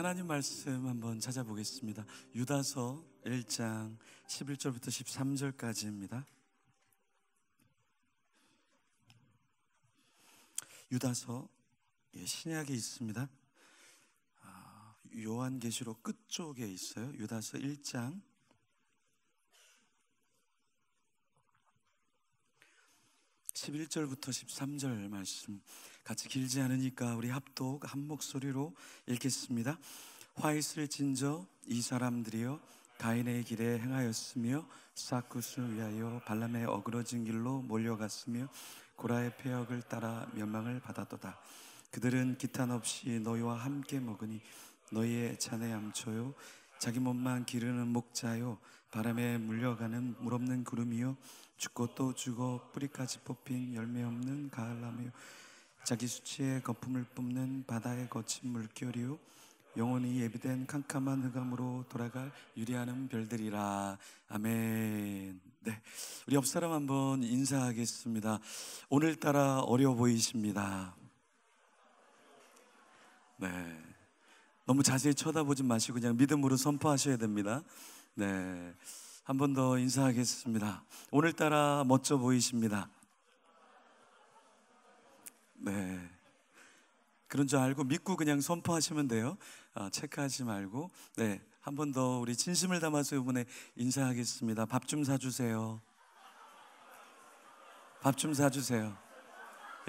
하나님 말씀 한번 찾아보겠습니다. 유다서 1장 11절부터 13절까지입니다. 유다서 신약에 있습니다. 요한계시록 끝쪽에 있어요. 유다서 1장 11절부터 13절 말씀 같이 길지 않으니까 우리 합독 한 목소리로 읽겠습니다. 화 있을 진저 이 사람들이여 가인의 길에 행하였으며 싹굿을 위하여 발람의 어그러진 길로 몰려갔으며 고라의 폐역을 따라 멸망을 받았도다. 그들은 기탄 없이 너희와 함께 먹으니 너희의 잔에 암초요 자기 몸만 기르는 목자요 바람에 물려가는 물없는 구름이요 죽고 또 죽어 뿌리까지 뽑힌 열매 없는 가을나무요 자기 수치에 거품을 뿜는 바다의 거친 물결이요 영원히 예비된 캄캄한 흑암으로 돌아갈 유리하는 별들이라. 아멘. 네, 우리 옆 사람 한번 인사하겠습니다. 오늘따라 어려 보이십니다. 네, 너무 자세히 쳐다보지 마시고 그냥 믿음으로 선포하셔야 됩니다. 네, 한 번 더 인사하겠습니다. 오늘따라 멋져 보이십니다. 네, 그런 줄 알고 믿고 그냥 선포하시면 돼요. 체크하지 말고. 네, 한 번 더 우리 진심을 담아서 이번에 인사하겠습니다. 밥 좀 사주세요. 밥 좀 사주세요.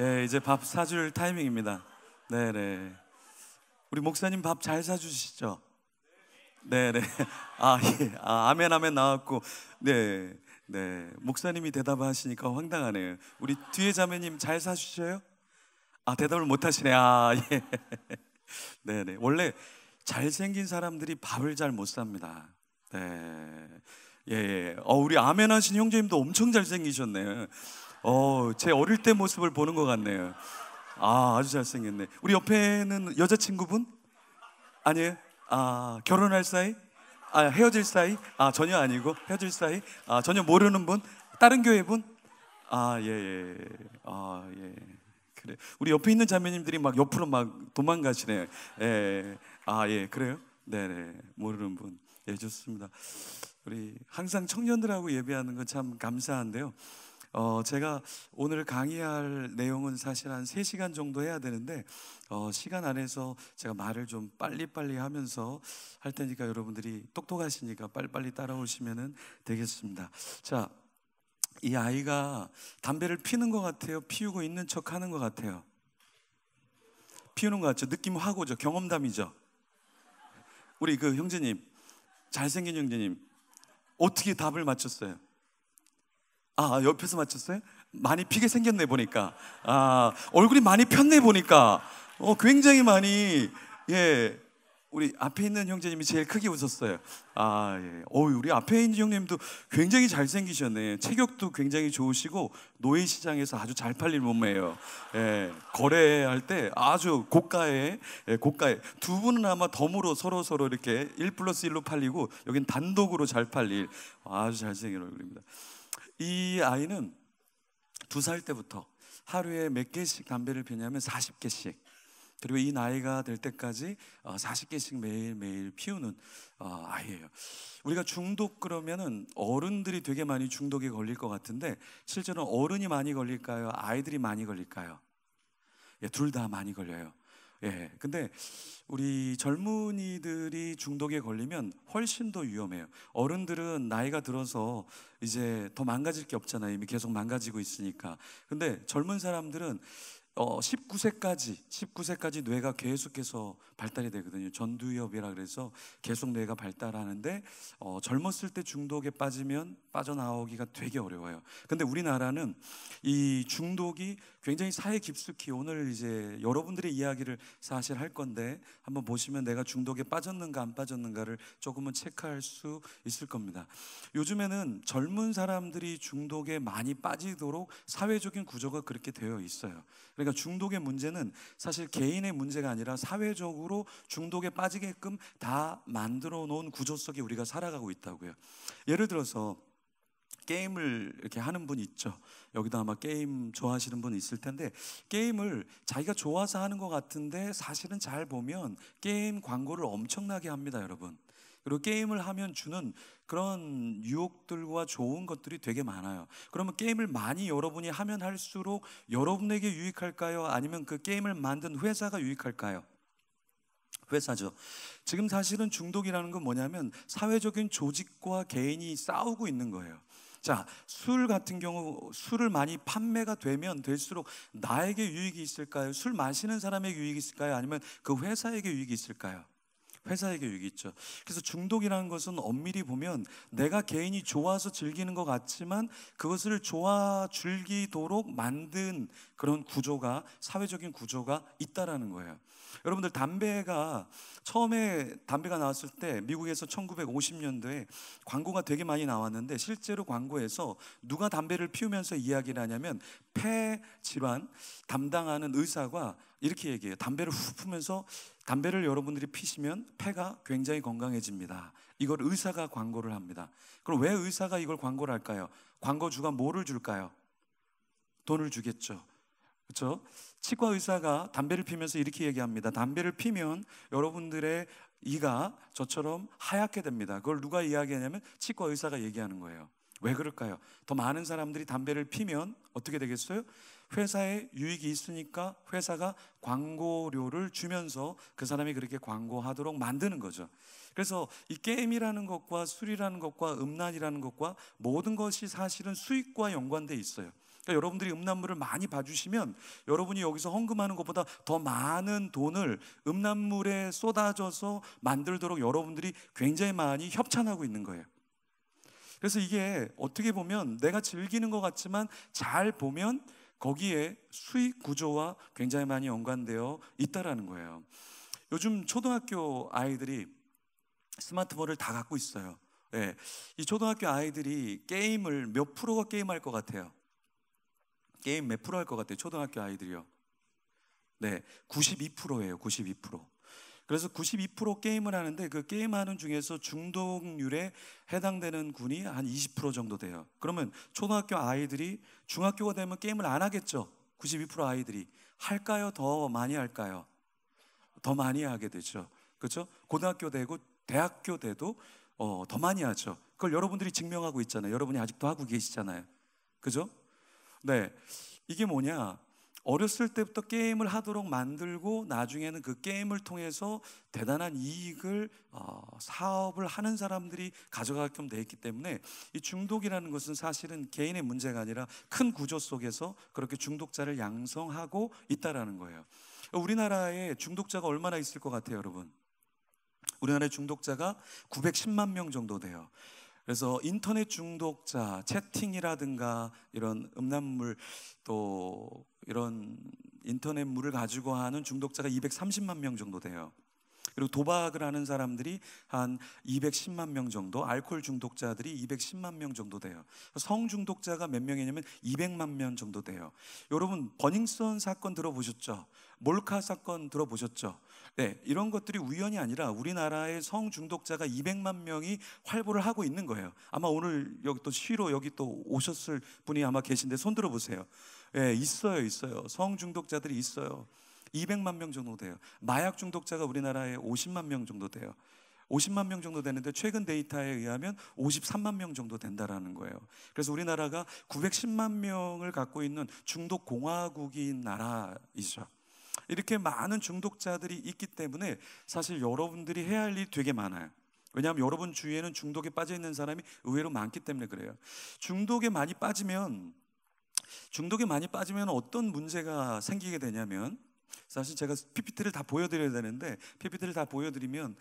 예, 이제 밥 사줄 타이밍입니다. 네네. 우리 목사님 밥 잘 사주시죠? 네네. 예. 아멘 아멘 나왔고. 네, 네. 목사님이 대답하시니까 황당하네요. 우리 뒤에 자매님 잘 사주셔요? 대답을 못 하시네. 예. 네네. 원래 잘생긴 사람들이 밥을 잘 못 삽니다. 네. 예. 우리 아멘 하신 형제님도 엄청 잘생기셨네. 제 어릴 때 모습을 보는 것 같네요. 아주 잘생겼네. 우리 옆에는 여자친구분? 아니에요? 결혼할 사이? 헤어질 사이? 전혀 아니고 헤어질 사이? 전혀 모르는 분? 다른 교회 분? 예. 예. 그래. 우리 옆에 있는 자매님들이 막 옆으로 막 도망가시네요. 예. 예, 그래요? 네네. 모르는 분. 예, 좋습니다. 우리 항상 청년들하고 예배하는 건 참 감사한데요. 제가 오늘 강의할 내용은 사실 한 3시간 정도 해야 되는데 시간 안에서 제가 말을 좀 빨리빨리 하면서 할 테니까 여러분들이 똑똑하시니까 빨리빨리 따라오시면 되겠습니다. 자, 이 아이가 담배를 피는 것 같아요? 피우고 있는 척 하는 것 같아요? 피우는 것 같죠? 느낌 확 오죠? 경험담이죠? 우리 그 형제님, 잘생긴 형제님, 어떻게 답을 맞췄어요? 옆에서 맞췄어요? 많이 피게 생겼네 보니까. 얼굴이 많이 폈네 보니까. 굉장히 많이. 예, 우리 앞에 있는 형제님이 제일 크게 웃었어요. 예. 우리 앞에 있는 형님도 굉장히 잘생기셨네. 체격도 굉장히 좋으시고 노예 시장에서 아주 잘 팔릴 몸매예요. 예, 거래할 때 아주 고가에 두 분은 아마 덤으로 서로 이렇게 1+1로 팔리고 여긴 단독으로 잘 팔릴 아주 잘생긴 얼굴입니다. 이 아이는 2살 때부터 하루에 몇 개씩 담배를 피냐면 40개씩. 그리고 이 나이가 될 때까지 40개씩 매일 피우는 아이예요. 우리가 중독 그러면은 어른들이 되게 많이 중독에 걸릴 것 같은데 실제로는 어른이 많이 걸릴까요? 아이들이 많이 걸릴까요? 예, 둘 다 많이 걸려요. 예, 근데 우리 젊은이들이 중독에 걸리면 훨씬 더 위험해요. 어른들은 나이가 들어서 이제 더 망가질 게 없잖아요. 이미 계속 망가지고 있으니까. 근데 젊은 사람들은 19세까지 뇌가 계속해서 발달이 되거든요. 전두엽이라 그래서 계속 뇌가 발달하는데 젊었을 때 중독에 빠지면 빠져나오기가 되게 어려워요. 근데 우리나라는 이 중독이 굉장히 사회 깊숙이 오늘 이제 여러분들의 이야기를 사실 할 건데 한번 보시면 내가 중독에 빠졌는가 안 빠졌는가를 조금은 체크할 수 있을 겁니다. 요즘에는 젊은 사람들이 중독에 많이 빠지도록 사회적인 구조가 그렇게 되어 있어요. 그러니까 중독의 문제는 사실 개인의 문제가 아니라 사회적으로 중독에 빠지게끔 다 만들어 놓은 구조 속에 우리가 살아가고 있다고요. 예를 들어서 게임을 이렇게 하는 분 있죠. 여기도 아마 게임 좋아하시는 분 있을 텐데, 게임을 자기가 좋아서 하는 것 같은데 사실은 잘 보면 게임 광고를 엄청나게 합니다, 여러분. 그리고 게임을 하면 주는 그런 유혹들과 좋은 것들이 되게 많아요. 그러면 게임을 많이 여러분이 하면 할수록 여러분에게 유익할까요? 아니면 그 게임을 만든 회사가 유익할까요? 회사죠. 지금 사실은 중독이라는 건 뭐냐면 사회적인 조직과 개인이 싸우고 있는 거예요. 자, 술 같은 경우 술을 많이 판매가 되면 될수록 나에게 유익이 있을까요? 술 마시는 사람에게 유익이 있을까요? 아니면 그 회사에게 유익이 있을까요? 회사에게 유익이 있죠. 그래서 중독이라는 것은 엄밀히 보면 내가 개인이 좋아서 즐기는 것 같지만 그것을 좋아 즐기도록 만든 그런 구조가, 사회적인 구조가 있다라는 거예요. 여러분들, 처음에 담배가 나왔을 때 미국에서 1950년도에 광고가 되게 많이 나왔는데, 실제로 광고에서 누가 담배를 피우면서 이야기를 하냐면 폐 질환 담당하는 의사가 이렇게 얘기해요. 담배를 후 풀면서 담배를 여러분들이 피시면 폐가 굉장히 건강해집니다. 이걸 의사가 광고를 합니다. 그럼 왜 의사가 이걸 광고를 할까요? 광고주가 뭐를 줄까요? 돈을 주겠죠. 그렇죠? 치과 의사가 담배를 피면서 이렇게 얘기합니다. 담배를 피면 여러분들의 이가 저처럼 하얗게 됩니다. 그걸 누가 이야기하냐면 치과 의사가 얘기하는 거예요. 왜 그럴까요? 더 많은 사람들이 담배를 피면 어떻게 되겠어요? 회사에 유익이 있으니까 회사가 광고료를 주면서 그 사람이 그렇게 광고하도록 만드는 거죠. 그래서 이 게임이라는 것과 술이라는 것과 음란이라는 것과 모든 것이 사실은 수익과 연관돼 있어요. 그러니까 여러분들이 음란물을 많이 봐주시면 여러분이 여기서 헌금하는 것보다 더 많은 돈을 음란물에 쏟아져서 만들도록 여러분들이 굉장히 많이 협찬하고 있는 거예요. 그래서 이게 어떻게 보면 내가 즐기는 것 같지만 잘 보면 거기에 수익 구조와 굉장히 많이 연관되어 있다라는 거예요. 요즘 초등학교 아이들이 스마트폰을 다 갖고 있어요. 네. 이 초등학교 아이들이 게임을 몇 프로가 게임할 것 같아요? 게임 몇 프로 할 것 같아요? 초등학교 아이들이요. 네, 92%예요. 92%. 그래서 92% 게임을 하는데 그 게임하는 중에서 중독률에 해당되는 군이 한 20% 정도 돼요. 그러면 초등학교 아이들이 중학교가 되면 게임을 안 하겠죠? 92% 아이들이 할까요? 더 많이 할까요? 더 많이 하게 되죠. 그렇죠? 고등학교 되고 대학교 돼도 더 많이 하죠. 그걸 여러분들이 증명하고 있잖아요. 여러분이 아직도 하고 계시잖아요. 그죠? 네, 이게 뭐냐? 어렸을 때부터 게임을 하도록 만들고 나중에는 그 게임을 통해서 대단한 이익을 사업을 하는 사람들이 가져가게끔 돼 있기 때문에 이 중독이라는 것은 사실은 개인의 문제가 아니라 큰 구조 속에서 그렇게 중독자를 양성하고 있다라는 거예요. 우리나라에 중독자가 얼마나 있을 것 같아요, 여러분? 우리나라의 중독자가 910만 명 정도 돼요. 그래서 인터넷 중독자, 채팅이라든가 이런 음란물, 또 이런 인터넷물을 가지고 하는 중독자가 230만 명 정도 돼요. 그리고 도박을 하는 사람들이 한 210만 명 정도, 알코올 중독자들이 210만 명 정도 돼요. 성 중독자가 몇 명이냐면 200만 명 정도 돼요. 여러분, 버닝썬 사건 들어보셨죠? 몰카 사건 들어보셨죠? 네, 이런 것들이 우연이 아니라 우리나라의 성 중독자가 200만 명이 활보를 하고 있는 거예요. 아마 오늘 여기 또 쉬러 여기 또 오셨을 분이 아마 계신데 손 들어보세요. 네, 있어요. 성 중독자들이 있어요. 200만 명 정도 돼요. 마약 중독자가 우리나라에 50만 명 정도 돼요. 50만 명 정도 되는데 최근 데이터에 의하면 53만 명 정도 된다라는 거예요. 그래서 우리나라가 910만 명을 갖고 있는 중독 공화국인 나라이죠. 이렇게 많은 중독자들이 있기 때문에 사실 여러분들이 해야 할 일이 되게 많아요. 왜냐하면 여러분 주위에는 중독에 빠져 있는 사람이 의외로 많기 때문에 그래요. 중독에 많이 빠지면 어떤 문제가 생기게 되냐면, 사실 제가 PPT를 다 보여드려야 되는데 PPT를 다 보여드리면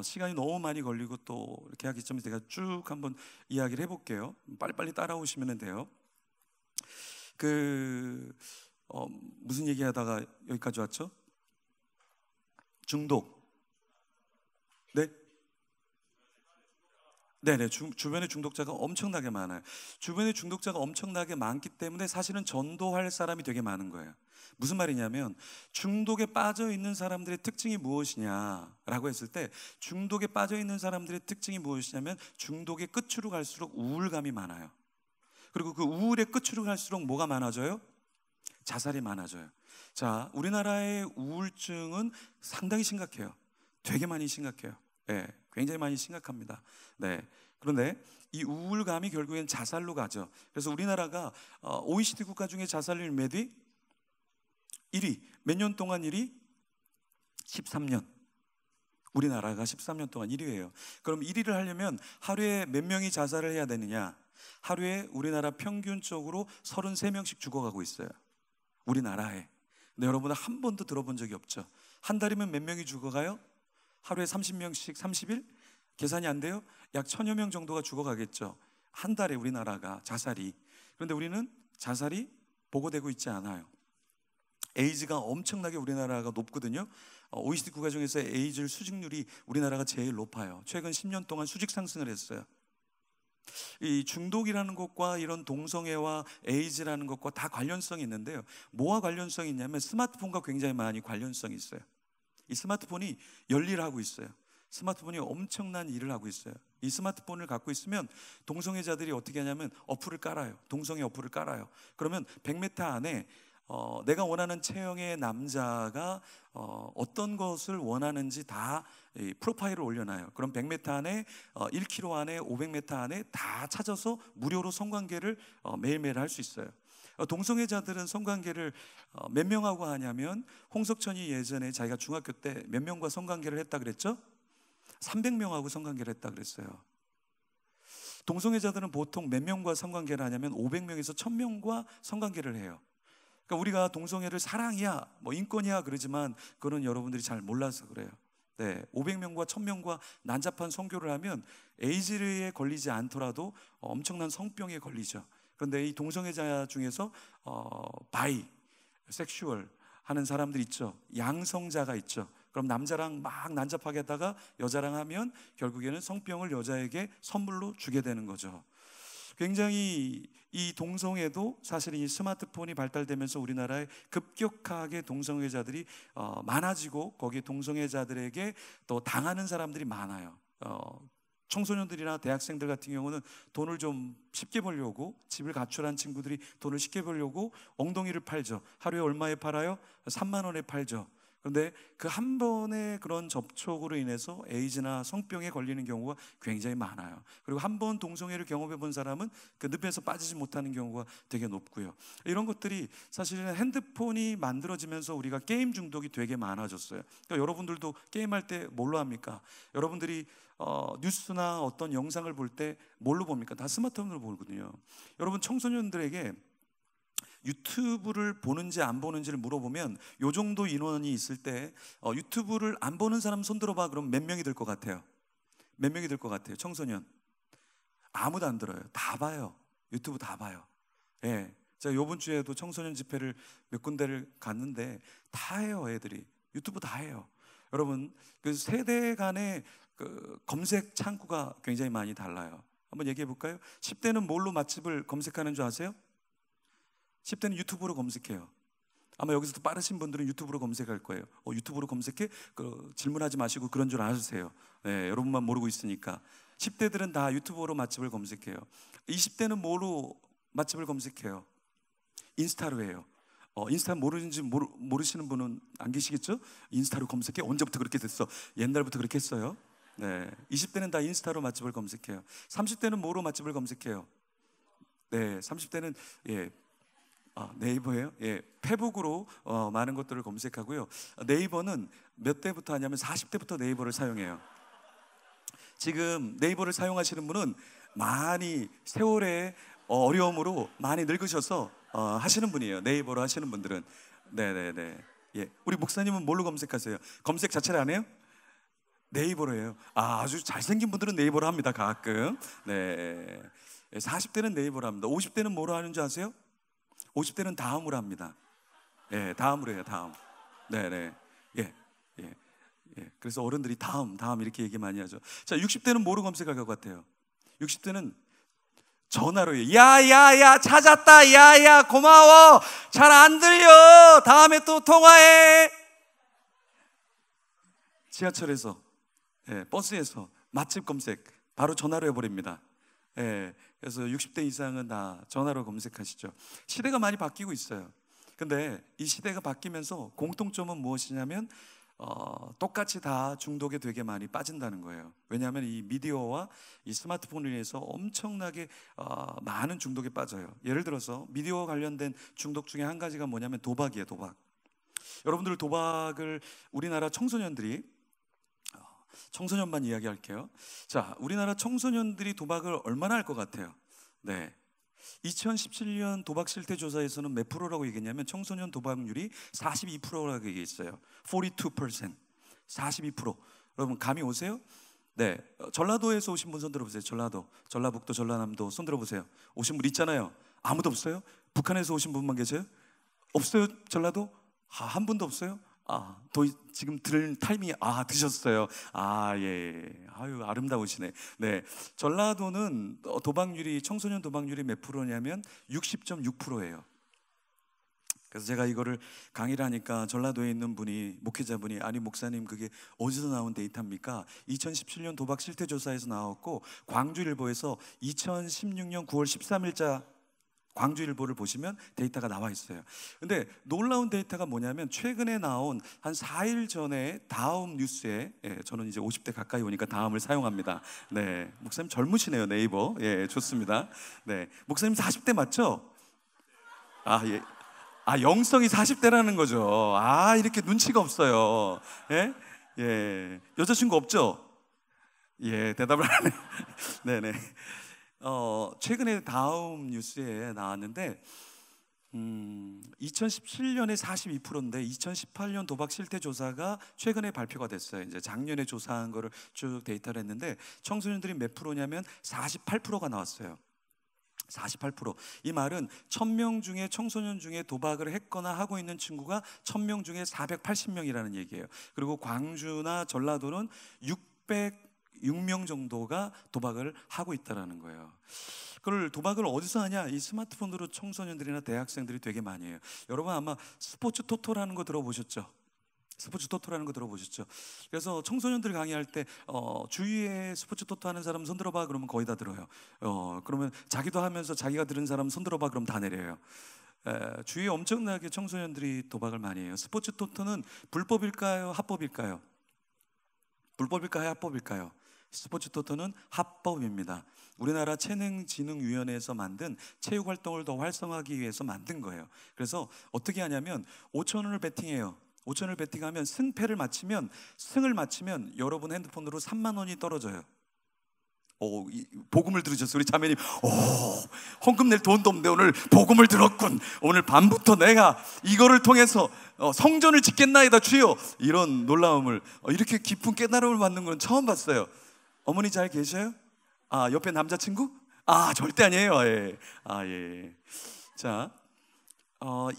시간이 너무 많이 걸리고 또 이렇게 하기 전에 제가 쭉 한번 이야기를 해볼게요. 빨리빨리 따라오시면 돼요. 무슨 얘기하다가 여기까지 왔죠? 중독. 네? 네네, 주변에 중독자가 엄청나게 많아요. 주변에 중독자가 엄청나게 많기 때문에 사실은 전도할 사람이 되게 많은 거예요. 무슨 말이냐면, 중독에 빠져 있는 사람들의 특징이 무엇이냐라고 했을 때, 중독에 빠져 있는 사람들의 특징이 무엇이냐면 중독의 끝으로 갈수록 우울감이 많아요. 그리고 그 우울의 끝으로 갈수록 뭐가 많아져요? 자살이 많아져요. 자, 우리나라의 우울증은 상당히 심각해요. 되게 많이 심각해요. 네, 굉장히 많이 심각합니다. 네. 그런데 이 우울감이 결국엔 자살로 가죠. 그래서 우리나라가 OECD 국가 중에 자살률 몇 위? 1위. 몇 년 동안 1위? 13년. 우리나라가 13년 동안 1위예요. 그럼 1위를 하려면 하루에 몇 명이 자살을 해야 되느냐? 하루에 우리나라 평균적으로 33명씩 죽어가고 있어요. 우리나라에. 근데 여러분은 한 번도 들어본 적이 없죠. 한 달이면 몇 명이 죽어가요? 하루에 30명씩 30일? 계산이 안 돼요? 약 1000여 명 정도가 죽어가겠죠. 한 달에 우리나라가 자살이. 그런데 우리는 자살이 보고되고 있지 않아요. 에이즈가 엄청나게 우리나라가 높거든요. OECD 국가 중에서 에이즈 수직률이 우리나라가 제일 높아요. 최근 10년 동안 수직 상승을 했어요. 이 중독이라는 것과 이런 동성애와 에이즈라는 것과 다 관련성이 있는데요. 뭐와 관련성이 있냐면 스마트폰과 굉장히 많이 관련성이 있어요. 이 스마트폰이 열일하고 있어요. 스마트폰이 엄청난 일을 하고 있어요. 이 스마트폰을 갖고 있으면 동성애자들이 어떻게 하냐면 어플을 깔아요. 동성애 어플을 깔아요. 그러면 100m 안에 내가 원하는 체형의 남자가 어떤 것을 원하는지 다 프로파일을 올려놔요. 그럼 100m 안에 1km 안에 500m 안에 다 찾아서 무료로 성관계를 매일매일 할 수 있어요. 동성애자들은 성관계를 몇 명하고 하냐면 홍석천이 예전에 자기가 중학교 때 몇 명과 성관계를 했다 그랬죠? 300명하고 성관계를 했다 그랬어요. 동성애자들은 보통 몇 명과 성관계를 하냐면 500명에서 1000명과 성관계를 해요. 그러니까 우리가 동성애를 사랑이야, 뭐 인권이야 그러지만 그거는 여러분들이 잘 몰라서 그래요. 네, 500명과 1000명과 난잡한 성교를 하면 에이즈에 걸리지 않더라도 엄청난 성병에 걸리죠. 그런데 이 동성애자 중에서 바이, 섹슈얼 하는 사람들 있죠. 양성자가 있죠. 그럼 남자랑 막 난잡하게 하다가 여자랑 하면 결국에는 성병을 여자에게 선물로 주게 되는 거죠. 굉장히 이 동성애도 사실 이 스마트폰이 발달되면서 우리나라에 급격하게 동성애자들이 많아지고 거기에 동성애자들에게 또 당하는 사람들이 많아요. 청소년들이나 대학생들 같은 경우는 돈을 좀 쉽게 벌려고 집을 가출한 친구들이 돈을 쉽게 벌려고 엉덩이를 팔죠. 하루에 얼마에 팔아요? 3만 원에 팔죠. 그런데 그 한 번의 그런 접촉으로 인해서 에이즈나 성병에 걸리는 경우가 굉장히 많아요. 그리고 한 번 동성애를 경험해 본 사람은 그 늪에서 빠지지 못하는 경우가 되게 높고요. 이런 것들이 사실은 핸드폰이 만들어지면서 우리가 게임 중독이 되게 많아졌어요. 그러니까 여러분들도 게임할 때 뭘로 합니까? 여러분들이 뉴스나 어떤 영상을 볼 때 뭘로 봅니까? 다 스마트폰으로 보거든요. 여러분 청소년들에게 유튜브를 보는지 안 보는지를 물어보면 요 정도 인원이 있을 때 유튜브를 안 보는 사람 손 들어봐. 그럼 몇 명이 들 것 같아요? 몇 명이 들 것 같아요? 청소년 아무도 안 들어요. 다 봐요. 유튜브 다 봐요. 예, 제가 요번 주에도 청소년 집회를 몇 군데를 갔는데 다 해요. 애들이 유튜브 다 해요. 여러분 그 세대 간의 그 검색 창구가 굉장히 많이 달라요. 한번 얘기해 볼까요? 10대는 뭘로 맛집을 검색하는 줄 아세요? 10대는 유튜브로 검색해요. 아마 여기서도 빠르신 분들은 유튜브로 검색할 거예요. 유튜브로 검색해? 질문하지 마시고 그런 줄 아세요. 네, 여러분만 모르고 있으니까. 10대들은 다 유튜브로 맛집을 검색해요. 20대는 뭐로 맛집을 검색해요? 인스타로 해요. 인스타 모르시는 분은 안 계시겠죠? 인스타로 검색해? 언제부터 그렇게 됐어? 옛날부터 그렇게 했어요. 네, 20대는 다 인스타로 맛집을 검색해요. 30대는 뭐로 맛집을 검색해요? 네, 30대는 네이버예요? 예, 페북으로 많은 것들을 검색하고요. 네이버는 몇 대부터 하냐면 40대부터 네이버를 사용해요. 지금 네이버를 사용하시는 분은 많이 세월의 어려움으로 많이 늙으셔서 하시는 분이에요. 네이버로 하시는 분들은. 네네네. 예, 우리 목사님은 뭘로 검색하세요? 검색 자체를 안 해요? 네이버로 해요. 아주 잘생긴 분들은 네이버로 합니다. 가끔. 네. 40대는 네이버로 합니다. 50대는 뭐로 하는 줄 아세요? 50대는 다음으로 합니다. 예, 다음으로 해요. 다음. 네네. 예. 그래서 어른들이 다음 이렇게 얘기 많이 하죠. 자, 60대는 뭐로 검색할 것 같아요? 60대는 전화로 해요. 야야야 찾았다. 야야 고마워. 잘 안 들려. 다음에 또 통화해. 지하철에서, 버스에서 맛집 검색 바로 전화로 해버립니다. 예, 그래서 60대 이상은 다 전화로 검색하시죠. 시대가 많이 바뀌고 있어요. 근데 이 시대가 바뀌면서 공통점은 무엇이냐면 똑같이 다 중독에 되게 많이 빠진다는 거예요. 왜냐하면 이 미디어와 이 스마트폰을 위해서 엄청나게 많은 중독에 빠져요. 예를 들어서 미디어와 관련된 중독 중에 한 가지가 뭐냐면 도박이에요. 도박. 여러분들 도박을 우리나라 청소년들이 청소년만 이야기할게요. 자, 우리나라 청소년들이 도박을 얼마나 할 것 같아요? 네. 2017년 도박 실태 조사에서는 몇 프로라고 얘기했냐면 청소년 도박률이 42%라고 얘기했어요. 42%, 42%. 여러분 감이 오세요? 네, 전라도에서 오신 분 손 들어보세요. 전라도, 전라북도, 전라남도 손 들어보세요. 오신 분 있잖아요. 아무도 없어요? 북한에서 오신 분만 계세요? 없어요? 전라도? 한 분도 없어요? 지금 들을 타이밍이 드셨어요. 예. 아유, 아름다우시네. 네. 전라도는 도박률이, 청소년 도박률이 몇 프로냐면 60.6%예요. 그래서 제가 이거를 강의를 하니까 전라도에 있는 분이, 목회자분이, 아니 목사님 그게 어디서 나온 데이터입니까? 2017년 도박 실태 조사에서 나왔고, 광주일보에서 2016년 9월 13일자 광주일보를 보시면 데이터가 나와 있어요. 근데 놀라운 데이터가 뭐냐면 최근에 나온 한 4일 전에 다음 뉴스에, 저는 이제 50대 가까이 오니까 다음을 사용합니다. 네, 목사님 젊으시네요. 네이버. 예, 좋습니다. 네, 목사님 40대 맞죠? 예. 영성이 40대라는 거죠. 이렇게 눈치가 없어요. 예? 예. 여자친구 없죠? 예, 대답을 안 해요. 네네. 최근에 다음 뉴스에 나왔는데 2017년에 42%인데 2018년 도박 실태 조사가 최근에 발표가 됐어요. 이제 작년에 조사한 거를 쭉 데이터를 했는데 청소년들이 몇 프로냐면 48%가 나왔어요. 48%. 이 말은 1000명 중에, 청소년 중에 도박을 했거나 하고 있는 친구가 1000명 중에 480명이라는 얘기예요. 그리고 광주나 전라도는 6명 정도가 도박을 하고 있다는 거예요. 그걸 도박을 어디서 하냐? 이 스마트폰으로 청소년들이나 대학생들이 되게 많이 해요. 여러분 아마 스포츠 토토라는 거 들어보셨죠? 스포츠 토토라는 거 들어보셨죠? 그래서 청소년들 강의할 때 주위에 스포츠 토토 하는 사람 손 들어봐 그러면 거의 다 들어요. 그러면 자기도 하면서 자기가 들은 사람 손 들어봐 그럼 다 내려요. 주위에 엄청나게 청소년들이 도박을 많이 해요. 스포츠 토토는 불법일까요? 합법일까요? 불법일까요? 합법일까요? 스포츠 토토는 합법입니다. 우리나라 체능진흥위원회에서 만든 체육활동을 더 활성화하기 위해서 만든 거예요. 그래서 어떻게 하냐면 5,000원을 베팅해요. 5,000원을 베팅하면 승을 마치면 여러분 핸드폰으로 3만 원이 떨어져요. 복음을 들으셨어요? 우리 자매님, 헌금 낼 돈도 없는데 오늘 복음을 들었군. 오늘 밤부터 내가 이거를 통해서 성전을 짓겠나이다 주여. 이런 놀라움을, 이렇게 깊은 깨달음을 받는 건 처음 봤어요. 어머니 잘 계셔요? 옆에 남자친구? 절대 아니에요. 예. 예. 자,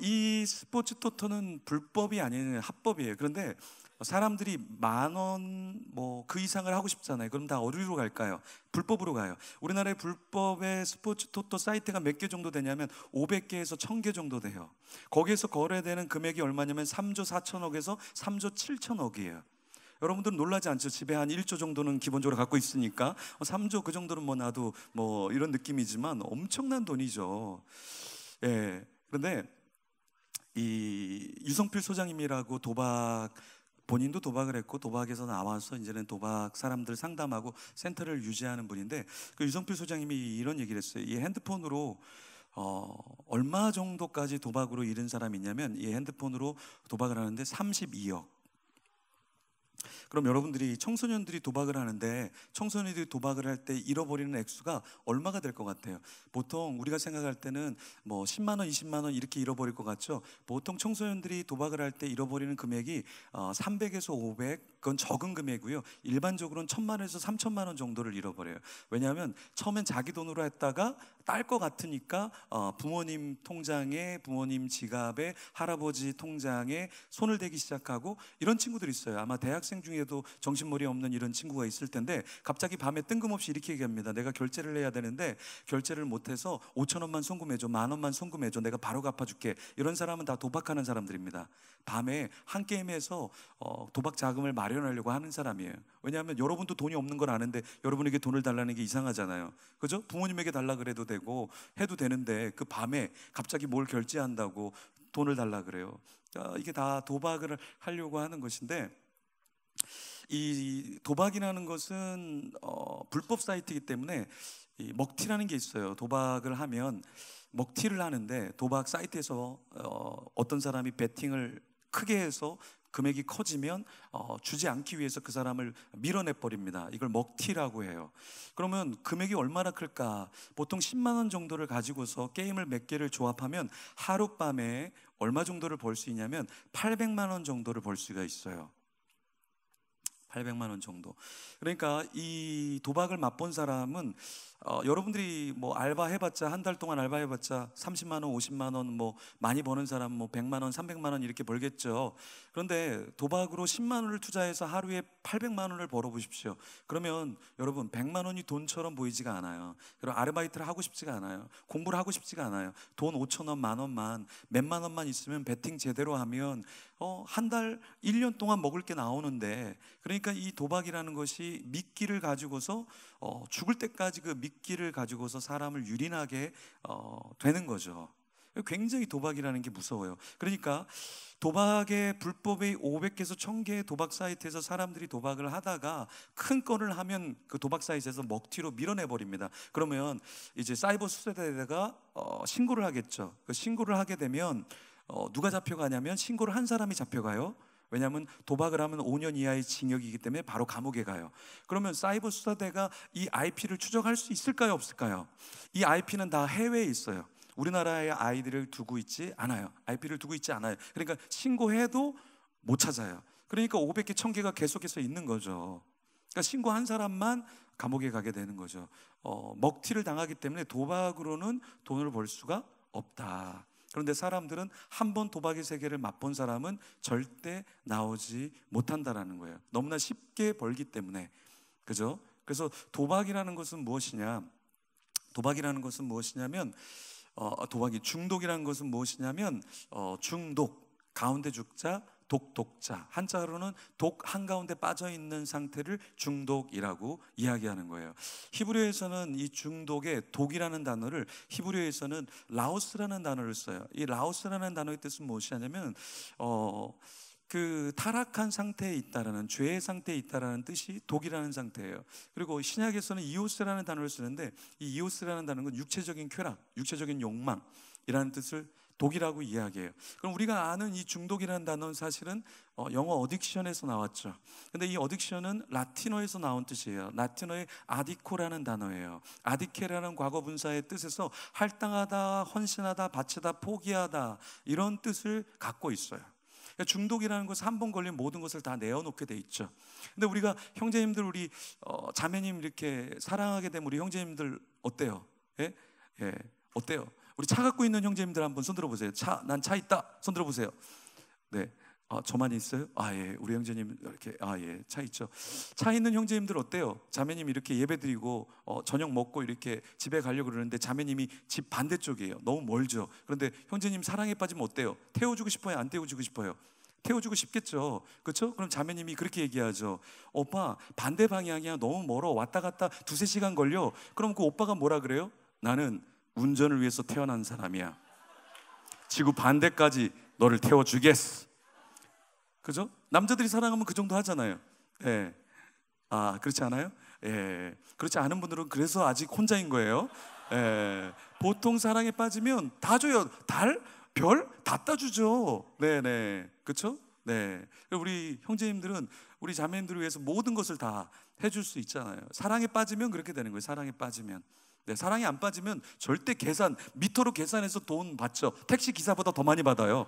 이 스포츠 토토는 불법이 아닌 합법이에요. 그런데 사람들이 10,000원 그 이상을 하고 싶잖아요. 그럼 다 어디로 갈까요? 불법으로 가요. 우리나라의 불법의 스포츠 토토 사이트가 몇 개 정도 되냐면 500개에서 1,000개 정도 돼요. 거기에서 거래되는 금액이 얼마냐면 3조 4천억에서 3조 7천억이에요. 여러분들은 놀라지 않죠? 집에 한 1조 정도는 기본적으로 갖고 있으니까 3조 그 정도는 나도 이런 느낌이지만 엄청난 돈이죠. 예. 그런데 이 유성필 소장님이라고 본인도 도박을 했고 도박에서 나와서 이제는 도박 사람들 상담하고 센터를 유지하는 분인데, 그 유성필 소장님이 이런 얘기를 했어요. 이 핸드폰으로 얼마 정도까지 도박으로 잃은 사람이 있냐면, 이 핸드폰으로 도박을 하는데 32억. 그럼 여러분들이 청소년들이 도박을 하는데 청소년들이 도박을 할 때 잃어버리는 액수가 얼마가 될 것 같아요? 보통 우리가 생각할 때는 10만 원, 20만 원 이렇게 잃어버릴 것 같죠? 보통 청소년들이 도박을 할 때 잃어버리는 금액이 300에서 500, 그건 적은 금액이고요. 일반적으로는 1,000만 원에서 3,000만 원 정도를 잃어버려요. 왜냐하면 처음엔 자기 돈으로 했다가 딸 것 같으니까 부모님 통장에, 부모님 지갑에, 할아버지 통장에 손을 대기 시작하고, 이런 친구들이 있어요. 아마 대학생 중에 친구에게도 정신머리 없는 이런 친구가 있을 텐데 갑자기 밤에 뜬금없이 이렇게 얘기합니다. 내가 결제를 해야 되는데 결제를 못해서 5천 원만 송금해줘, 10,000원만 송금해줘, 내가 바로 갚아줄게. 이런 사람은 다 도박하는 사람들입니다. 밤에 한 게임에서 도박 자금을 마련하려고 하는 사람이에요. 왜냐하면 여러분도 돈이 없는 걸 아는데 여러분에게 돈을 달라는 게 이상하잖아요. 그죠? 부모님에게 달라 그래도 되고 해도 되는데 그 밤에 갑자기 뭘 결제한다고 돈을 달라 그래요. 이게 다 도박을 하려고 하는 것인데, 이 도박이라는 것은 불법 사이트이기 때문에 이 먹튀라는 게 있어요. 도박을 하면 먹튀를 하는데, 도박 사이트에서 어떤 사람이 베팅을 크게 해서 금액이 커지면 주지 않기 위해서 그 사람을 밀어내 버립니다. 이걸 먹튀라고 해요. 그러면 금액이 얼마나 클까? 보통 10만 원 정도를 가지고서 게임을 몇 개를 조합하면 하룻밤에 얼마 정도를 벌 수 있냐면 800만 원 정도를 벌 수가 있어요. 800만 원 정도. 그러니까 이 도박을 맛본 사람은 여러분들이 뭐 알바 해봤자, 한 달 동안 알바 해봤자 30만 원, 50만 원, 뭐 많이 버는 사람 뭐 100만 원, 300만 원 이렇게 벌겠죠. 그런데 도박으로 10만 원을 투자해서 하루에 800만 원을 벌어 보십시오. 그러면 여러분 100만 원이 돈처럼 보이지가 않아요. 그리고 아르바이트를 하고 싶지가 않아요. 공부를 하고 싶지가 않아요. 돈 5천 원, 만 원만, 몇만 원만 있으면 베팅 제대로 하면 한 달, 1년 동안 먹을 게 나오는데, 그러니까 이 도박이라는 것이 미끼를 가지고서 죽을 때까지 그 미끼를 가지고서 사람을 유린하게 되는 거죠. 굉장히 도박이라는 게 무서워요. 그러니까 도박의 불법의 500개에서 1000개의 도박 사이트에서 사람들이 도박을 하다가 큰 건을 하면 그 도박 사이트에서 먹튀로 밀어내 버립니다. 그러면 이제 사이버 수사대에다가 신고를 하겠죠. 그 신고를 하게 되면 누가 잡혀가냐면 신고를 한 사람이 잡혀가요. 왜냐하면 도박을 하면 5년 이하의 징역이기 때문에 바로 감옥에 가요. 그러면 사이버 수사대가 이 IP를 추적할 수 있을까요, 없을까요? 이 IP는 다 해외에 있어요. 우리나라에 아이들을 두고 있지 않아요. IP를 두고 있지 않아요. 그러니까 신고해도 못 찾아요. 그러니까 500개, 1000개가 계속해서 있는 거죠. 그러니까 신고한 사람만 감옥에 가게 되는 거죠. 먹튀를 당하기 때문에 도박으로는 돈을 벌 수가 없다. 그런데 사람들은 한 번 도박의 세계를 맛본 사람은 절대 나오지 못한다라는 거예요. 너무나 쉽게 벌기 때문에. 그죠? 그래서 도박이라는 것은 무엇이냐? 도박이라는 것은 무엇이냐면 도박이 중독이라는 것은 무엇이냐면 중독, 가운데 죽자, 독자, 한자로는 독 한가운데 빠져있는 상태를 중독이라고 이야기하는 거예요. 히브리어에서는 이 중독의 독이라는 단어를, 히브리어에서는 라오스라는 단어를 써요. 이 라오스라는 단어의 뜻은 무엇이냐면 그 타락한 상태에 있다라는, 죄의 상태에 있다라는 뜻이 독이라는 상태예요. 그리고 신약에서는 이오스라는 단어를 쓰는데, 이 이오스라는 단어는 육체적인 쾌락, 육체적인 욕망이라는 뜻을 독이라고 이야기해요. 그럼 우리가 아는 이 중독이라는 단어는 사실은 영어 어딕션에서 나왔죠. 근데 이 어딕션은 라틴어에서 나온 뜻이에요. 라틴어의 아디코라는 단어예요. 아디케라는 과거 분사의 뜻에서 할당하다, 헌신하다, 바치다, 포기하다, 이런 뜻을 갖고 있어요. 그러니까 중독이라는 것은 한 번 걸린 모든 것을 다 내어놓게 돼 있죠. 근데 우리가 형제님들, 우리 자매님 이렇게 사랑하게 되면 우리 형제님들 어때요? 예? 어때요? 우리 차 갖고 있는 형제님들 한번 손 들어보세요. 난 차 있다. 손 들어보세요. 네, 저만 있어요? 예, 우리 형제님 이렇게 예, 차 있죠. 차 있는 형제님들 어때요? 자매님 이렇게 예배드리고 저녁 먹고 이렇게 집에 가려고 그러는데 자매님이 집 반대쪽이에요. 너무 멀죠. 그런데 형제님 사랑에 빠지면 어때요? 태워주고 싶어요? 안 태워주고 싶어요? 태워주고 싶겠죠. 그렇죠? 그럼 자매님이 그렇게 얘기하죠. 오빠 반대 방향이야. 너무 멀어. 왔다 갔다 2-3시간 걸려. 그럼 그 오빠가 뭐라 그래요? 나는 운전을 위해서 태어난 사람이야. 지구 반대까지 너를 태워주겠어. 그죠? 남자들이 사랑하면 그 정도 하잖아요. 예. 그렇지 않아요? 예. 그렇지 않은 분들은 그래서 아직 혼자인 거예요. 예. 보통 사랑에 빠지면 다 줘요. 달, 별 다 따주죠. 네네. 그렇죠? 네. 우리 형제님들은 우리 자매님들을 위해서 모든 것을 다 해줄 수 있잖아요. 사랑에 빠지면 그렇게 되는 거예요. 사랑에 빠지면. 네, 사랑이 안 빠지면 절대 미터로 계산해서 돈 받죠. 택시 기사보다 더 많이 받아요.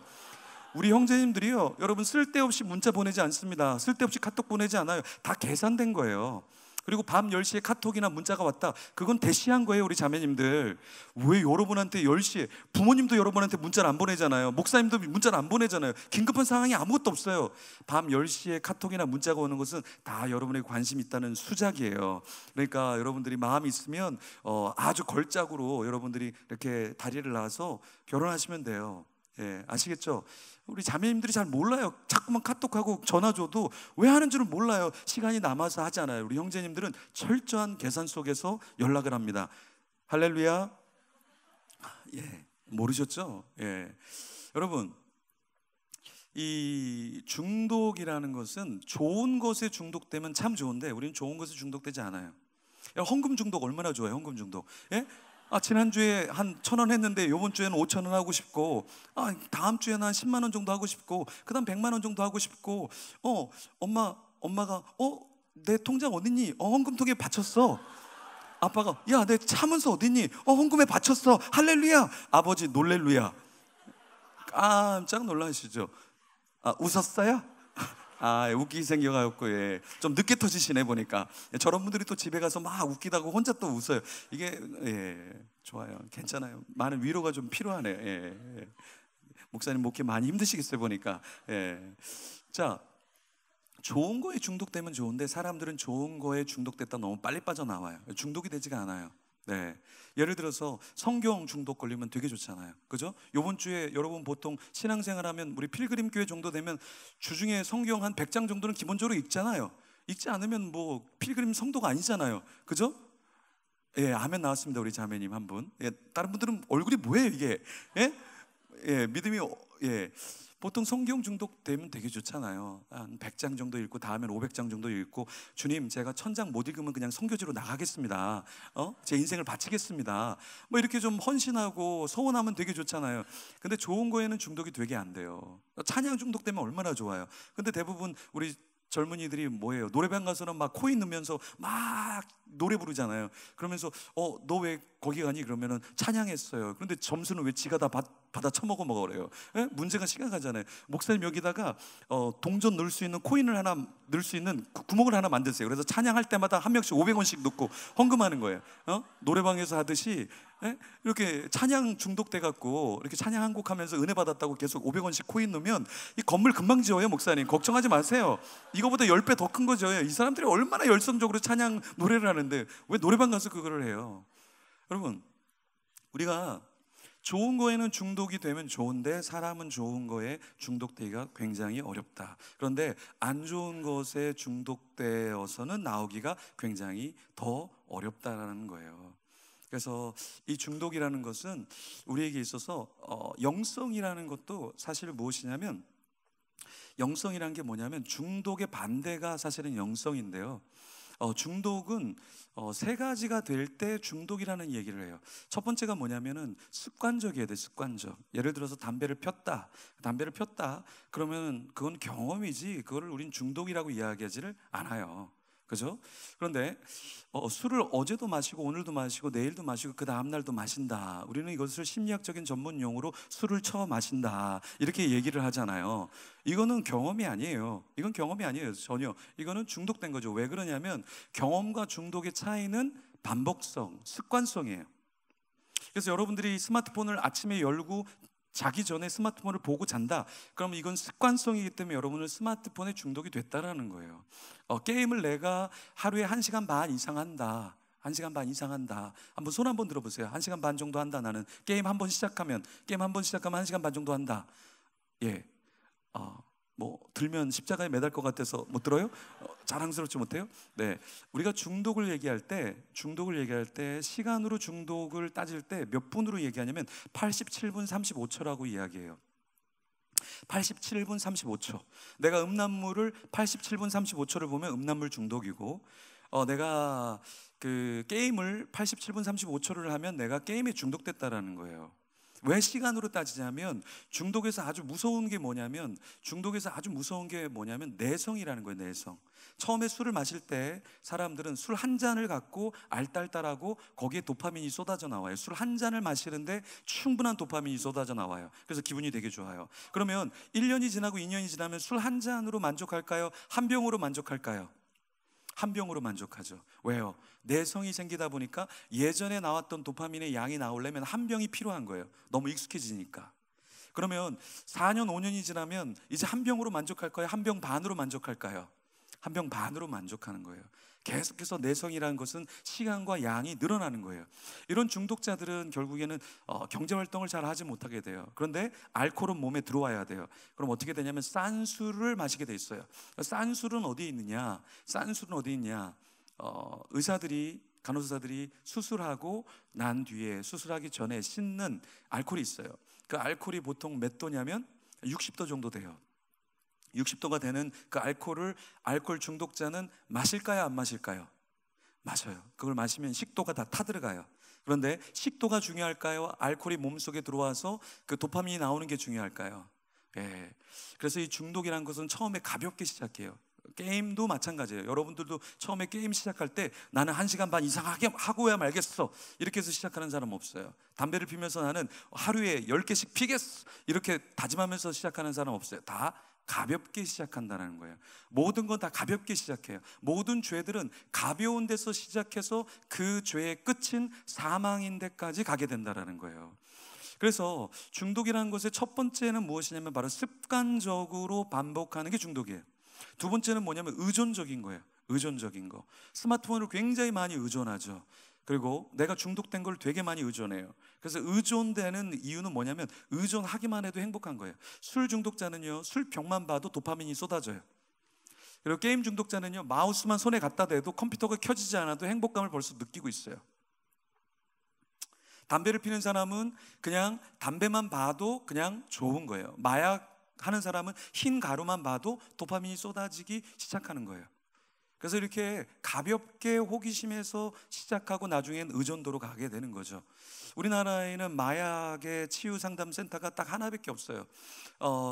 우리 형제님들이요, 여러분 쓸데없이 문자 보내지 않습니다. 쓸데없이 카톡 보내지 않아요. 다 계산된 거예요. 그리고 밤 10시에 카톡이나 문자가 왔다. 그건 대시한 거예요, 우리 자매님들. 왜 여러분한테 10시에, 부모님도 여러분한테 문자를 안 보내잖아요. 목사님도 문자를 안 보내잖아요. 긴급한 상황이 아무것도 없어요. 밤 10시에 카톡이나 문자가 오는 것은 다 여러분에게 관심이 있다는 수작이에요. 그러니까 여러분들이 마음이 있으면 아주 걸작으로 여러분들이 이렇게 다리를 놔서 결혼하시면 돼요. 예, 아시겠죠? 우리 자매님들이 잘 몰라요. 자꾸만 카톡하고 전화 줘도 왜 하는 줄은 몰라요. 시간이 남아서 하잖아요. 우리 형제님들은 철저한 계산 속에서 연락을 합니다. 할렐루야. 예, 모르셨죠? 예, 여러분, 이 중독이라는 것은 좋은 것에 중독되면 참 좋은데 우리는 좋은 것에 중독되지 않아요. 헌금 중독 얼마나 좋아요? 헌금 중독. 예? 지난주에 한 1,000원 했는데 이번 주에는 5,000원 하고 싶고, 다음 주에는 한 10만 원 정도 하고 싶고, 그 다음 100만 원 정도 하고 싶고, 엄마가 내 통장 어딨니? 헌금통에 바쳤어. 아빠가 야, 내 차문서 어딨니? 헌금에 바쳤어. 할렐루야. 아버지 놀렐루야. 깜짝 놀라시죠? 웃었어요? 웃기게 생겨가지고, 예, 좀 늦게 터지시네 보니까. 저런 분들이 또 집에 가서 막 웃기다고 혼자 또 웃어요. 이게, 예, 좋아요. 괜찮아요. 많은 위로가 좀 필요하네요. 예, 예. 목사님 목회 많이 힘드시겠어요 보니까. 예. 자, 좋은 거에 중독되면 좋은데 사람들은 좋은 거에 중독됐다 너무 빨리 빠져나와요. 중독이 되지가 않아요. 네. 예를 들어서 성경 중독 걸리면 되게 좋잖아요. 그죠? 요번 주에 여러분 보통 신앙생활 하면 우리 필그림 교회 정도 되면 주중에 성경 한 100장 정도는 기본적으로 읽잖아요. 읽지 않으면 뭐 필그림 성도가 아니잖아요. 그죠? 예, 아멘 나왔습니다. 우리 자매님 한 분. 예, 다른 분들은 얼굴이 뭐예요 이게? 예? 예, 믿음이, 예. 보통 성경 중독되면 되게 좋잖아요. 한 100장 정도 읽고 다음엔 500장 정도 읽고, 주님 제가 1000장 못 읽으면 그냥 선교지로 나가겠습니다. 제 인생을 바치겠습니다. 뭐 이렇게 좀 헌신하고 서원하면 되게 좋잖아요. 근데 좋은 거에는 중독이 되게 안 돼요. 찬양 중독되면 얼마나 좋아요. 근데 대부분 우리 젊은이들이 뭐예요? 노래방 가서는 막 코인 넣으면서 막 노래 부르잖아요. 그러면서 너 왜 거기 가니? 그러면은 찬양했어요. 그런데 점수는 왜 지가 다 받아 처먹어 먹으래요? 예? 문제가 심각하잖아요. 목사님 여기다가 동전 넣을 수 있는 코인을 하나 넣을 수 있는 구멍을 하나 만드세요. 그래서 찬양할 때마다 한 명씩 500원씩 넣고 헌금하는 거예요. 노래방에서 하듯이. 예? 이렇게 찬양 중독돼 갖고 이렇게 찬양 한 곡 하면서 은혜 받았다고 계속 500원씩 코인 넣으면 이 건물 금방 지어요. 목사님 걱정하지 마세요. 이거보다 10배 더 큰 거죠. 이 사람들이 얼마나 열성적으로 찬양 노래를 하는데 왜 노래방 가서 그거를 해요? 여러분, 우리가 좋은 거에는 중독이 되면 좋은데 사람은 좋은 거에 중독되기가 굉장히 어렵다. 그런데 안 좋은 것에 중독되어서는 나오기가 굉장히 더 어렵다라는 거예요. 그래서 이 중독이라는 것은 우리에게 있어서 영성이라는 것도 사실 무엇이냐면, 영성이라는 게 뭐냐면 중독의 반대가 사실은 영성인데요. 중독은 세 가지가 될 때 중독이라는 얘기를 해요. 첫 번째가 뭐냐면은 습관적이어야 돼. 습관적. 예를 들어서 담배를 폈다 그러면 그건 경험이지 그거를 우린 중독이라고 이야기하지를 않아요. 그죠? 그런데 술을 어제도 마시고 오늘도 마시고 내일도 마시고 그 다음날도 마신다. 우리는 이것을 심리학적인 전문 용어로 술을 쳐 마신다 이렇게 얘기를 하잖아요. 이거는 경험이 아니에요. 이건 경험이 아니에요. 전혀. 이거는 중독된 거죠. 왜 그러냐면 경험과 중독의 차이는 반복성, 습관성이에요. 그래서 여러분들이 스마트폰을 아침에 열고 자기 전에 스마트폰을 보고 잔다. 그럼 이건 습관성이기 때문에 여러분은 스마트폰에 중독이 됐다라는 거예요. 게임을 내가 하루에 1시간 반 이상 한다. 1시간 반 이상 한다. 한번 손 한번 들어보세요. 1시간 반 정도 한다. 나는 게임 한 번 시작하면 1시간 반 정도 한다. 예. 뭐 들면 십자가에 매달 것 같아서 못 들어요? 자랑스럽지 못해요? 네, 우리가 중독을 얘기할 때 시간으로 중독을 따질 때 몇 분으로 얘기하냐면 87분 35초라고 이야기해요. 87분 35초. 내가 음란물을 87분 35초를 보면 음란물 중독이고, 내가 그 게임을 87분 35초를 하면 내가 게임에 중독됐다라는 거예요. 왜 시간으로 따지자면 중독에서 아주 무서운 게 뭐냐면 내성이라는 거예요. 내성. 처음에 술을 마실 때 사람들은 술 한 잔을 갖고 알딸딸하고 거기에 도파민이 쏟아져 나와요. 술 한 잔을 마시는데 충분한 도파민이 쏟아져 나와요. 그래서 기분이 되게 좋아요. 그러면 1년이 지나고 2년이 지나면 술 한 잔으로 만족할까요? 한 병으로 만족할까요? 한 병으로 만족하죠. 왜요? 내성이 생기다 보니까 예전에 나왔던 도파민의 양이 나오려면 한 병이 필요한 거예요. 너무 익숙해지니까. 그러면 4년, 5년이 지나면 이제 한 병으로 만족할까요? 한 병 반으로 만족할까요? 한 병 반으로 만족하는 거예요. 계속해서 내성이라는 것은 시간과 양이 늘어나는 거예요. 이런 중독자들은 결국에는 경제활동을 잘 하지 못하게 돼요. 그런데 알코올은 몸에 들어와야 돼요. 그럼 어떻게 되냐면 싼 술을 마시게 돼 있어요. 싼 술은 어디에 있느냐? 싼 술은 어디 있냐? 의사들이, 간호사들이 수술하고 난 뒤에, 수술하기 전에 씻는 알코올이 있어요. 그 알코올이 보통 몇 도냐면 60도 정도 돼요. 60도가 되는 그 알코올 중독자는 마실까요, 안 마실까요? 마셔요. 그걸 마시면 식도가 다 타들어가요. 그런데 식도가 중요할까요? 알코올이 몸속에 들어와서 그 도파민이 나오는 게 중요할까요? 예. 그래서 이 중독이라는 것은 처음에 가볍게 시작해요. 게임도 마찬가지예요. 여러분들도 처음에 게임 시작할 때 나는 1시간 반 이상하게 하고야 말겠어, 이렇게 해서 시작하는 사람 없어요. 담배를 피면서 나는 하루에 10개씩 피겠어, 이렇게 다짐하면서 시작하는 사람 없어요. 다 가볍게 시작한다는 거예요. 모든 건 다 가볍게 시작해요. 모든 죄들은 가벼운 데서 시작해서 그 죄의 끝인 사망인 데까지 가게 된다는 거예요. 그래서 중독이라는 것의 첫 번째는 무엇이냐면 바로 습관적으로 반복하는 게 중독이에요. 두 번째는 뭐냐면 의존적인 거예요. 의존적인 거. 스마트폰을 굉장히 많이 의존하죠. 그리고 내가 중독된 걸 되게 많이 의존해요. 그래서 의존되는 이유는 뭐냐면 의존하기만 해도 행복한 거예요. 술 중독자는요, 술병만 봐도 도파민이 쏟아져요. 그리고 게임 중독자는요, 마우스만 손에 갖다 대도 컴퓨터가 켜지지 않아도 행복감을 벌써 느끼고 있어요. 담배를 피는 사람은 그냥 담배만 봐도 그냥 좋은 거예요. 마약 하는 사람은 흰 가루만 봐도 도파민이 쏟아지기 시작하는 거예요. 그래서 이렇게 가볍게 호기심에서 시작하고 나중엔 의존도로 가게 되는 거죠. 우리나라에는 마약의 치유 상담 센터가 딱 하나밖에 없어요.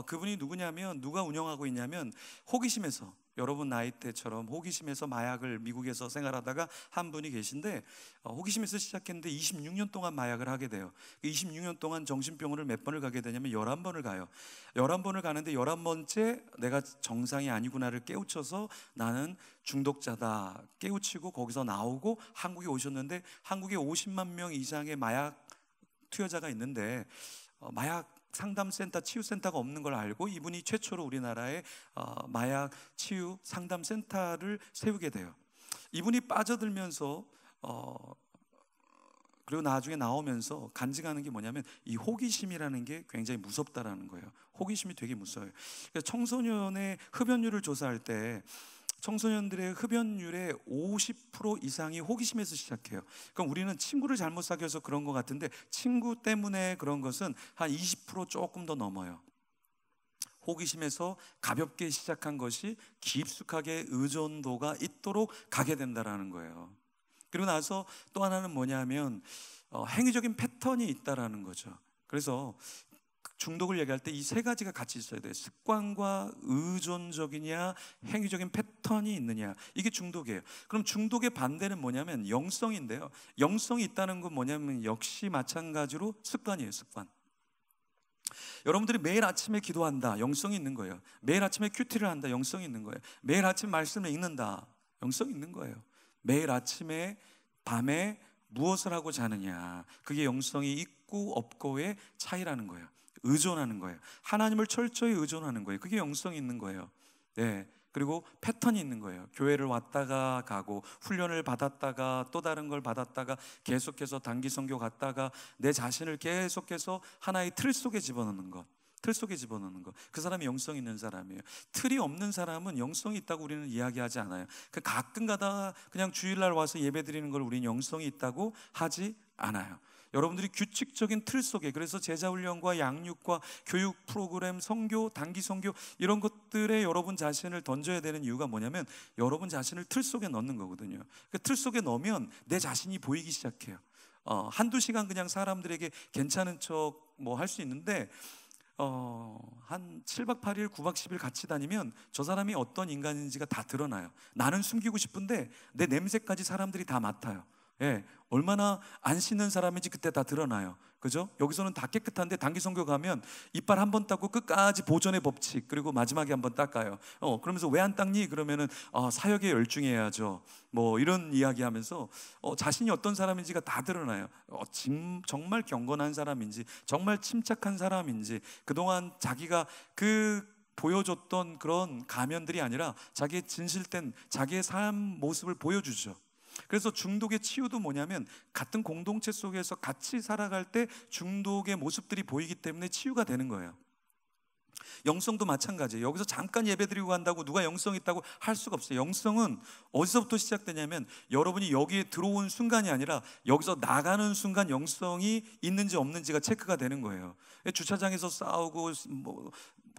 그분이 누구냐면, 누가 운영하고 있냐면, 호기심에서, 여러분 나이대처럼 호기심에서 마약을 미국에서 생활하다가 한 분이 계신데, 호기심에서 시작했는데 26년 동안 마약을 하게 돼요. 26년 동안 정신병원을 몇 번을 가게 되냐면 11번을 가요. 11번을 가는데 11번째 내가 정상이 아니구나를 깨우쳐서 나는 중독자다 깨우치고 거기서 나오고 한국에 오셨는데, 한국에 50만 명 이상의 마약 투여자가 있는데 마약 상담센터, 치유센터가 없는 걸 알고 이분이 최초로 우리나라에 마약 치유 상담센터를 세우게 돼요. 이분이 빠져들면서 그리고 나중에 나오면서 간증하는 게 뭐냐면, 이 호기심이라는 게 굉장히 무섭다라는 거예요. 호기심이 되게 무서워요. 그래서 청소년의 흡연율을 조사할 때 청소년들의 흡연율의 50% 이상이 호기심에서 시작해요. 그럼 우리는 친구를 잘못 사귀어서 그런 것 같은데, 친구 때문에 그런 것은 한 20% 조금 더 넘어요. 호기심에서 가볍게 시작한 것이 깊숙하게 의존도가 있도록 가게 된다는 거예요. 그리고 나서 또 하나는 뭐냐면 행위적인 패턴이 있다라는 거죠. 그래서 중독을 얘기할 때 이 세 가지가 같이 있어야 돼요. 습관과 의존적이냐, 행위적인 패턴이 있느냐, 이게 중독이에요. 그럼 중독의 반대는 뭐냐면 영성인데요. 영성이 있다는 건 뭐냐면 역시 마찬가지로 습관이에요. 습관. 여러분들이 매일 아침에 기도한다, 영성이 있는 거예요. 매일 아침에 큐티를 한다, 영성이 있는 거예요. 매일 아침 말씀을 읽는다, 영성이 있는 거예요. 매일 아침에, 밤에 무엇을 하고 자느냐, 그게 영성이 있고 없고의 차이라는 거예요. 의존하는 거예요. 하나님을 철저히 의존하는 거예요. 그게 영성이 있는 거예요. 네. 그리고 패턴이 있는 거예요. 교회를 왔다가 가고, 훈련을 받았다가 또 다른 걸 받았다가, 계속해서 단기 선교 갔다가 내 자신을 계속해서 하나의 틀 속에 집어넣는 것. 틀 속에 집어넣는 것. 그 사람이 영성 있는 사람이에요. 틀이 없는 사람은 영성이 있다고 우리는 이야기하지 않아요. 가끔 가다가 그냥 주일날 와서 예배 드리는 걸 우리는 영성이 있다고 하지 않아요. 여러분들이 규칙적인 틀 속에, 그래서 제자훈련과 양육과 교육 프로그램, 선교, 단기 선교, 이런 것들에 여러분 자신을 던져야 되는 이유가 뭐냐면 여러분 자신을 틀 속에 넣는 거거든요. 그 틀 속에 넣으면 내 자신이 보이기 시작해요. 한두 시간 그냥 사람들에게 괜찮은 척 뭐 할 수 있는데 한 7박 8일, 9박 10일 같이 다니면 저 사람이 어떤 인간인지가 다 드러나요. 나는 숨기고 싶은데 내 냄새까지 사람들이 다 맡아요. 예, 얼마나 안 씻는 사람인지 그때 다 드러나요. 그죠? 여기서는 다 깨끗한데 단기 선교 가면 이빨 한 번 닦고 끝까지 보존의 법칙, 그리고 마지막에 한 번 닦아요. 그러면서 왜 안 닦니? 그러면은 사역에 열중해야죠. 뭐 이런 이야기하면서 자신이 어떤 사람인지가 다 드러나요. 정말 경건한 사람인지, 정말 침착한 사람인지, 그동안 자기가 보여줬던 그런 가면들이 아니라 자기의 진실된 자기의 삶 모습을 보여주죠. 그래서 중독의 치유도 뭐냐면 같은 공동체 속에서 같이 살아갈 때 중독의 모습들이 보이기 때문에 치유가 되는 거예요. 영성도 마찬가지예요. 여기서 잠깐 예배드리고 간다고 누가 영성 있다고 할 수가 없어요. 영성은 어디서부터 시작되냐면 여러분이 여기에 들어온 순간이 아니라 여기서 나가는 순간 영성이 있는지 없는지가 체크가 되는 거예요. 주차장에서 싸우고 뭐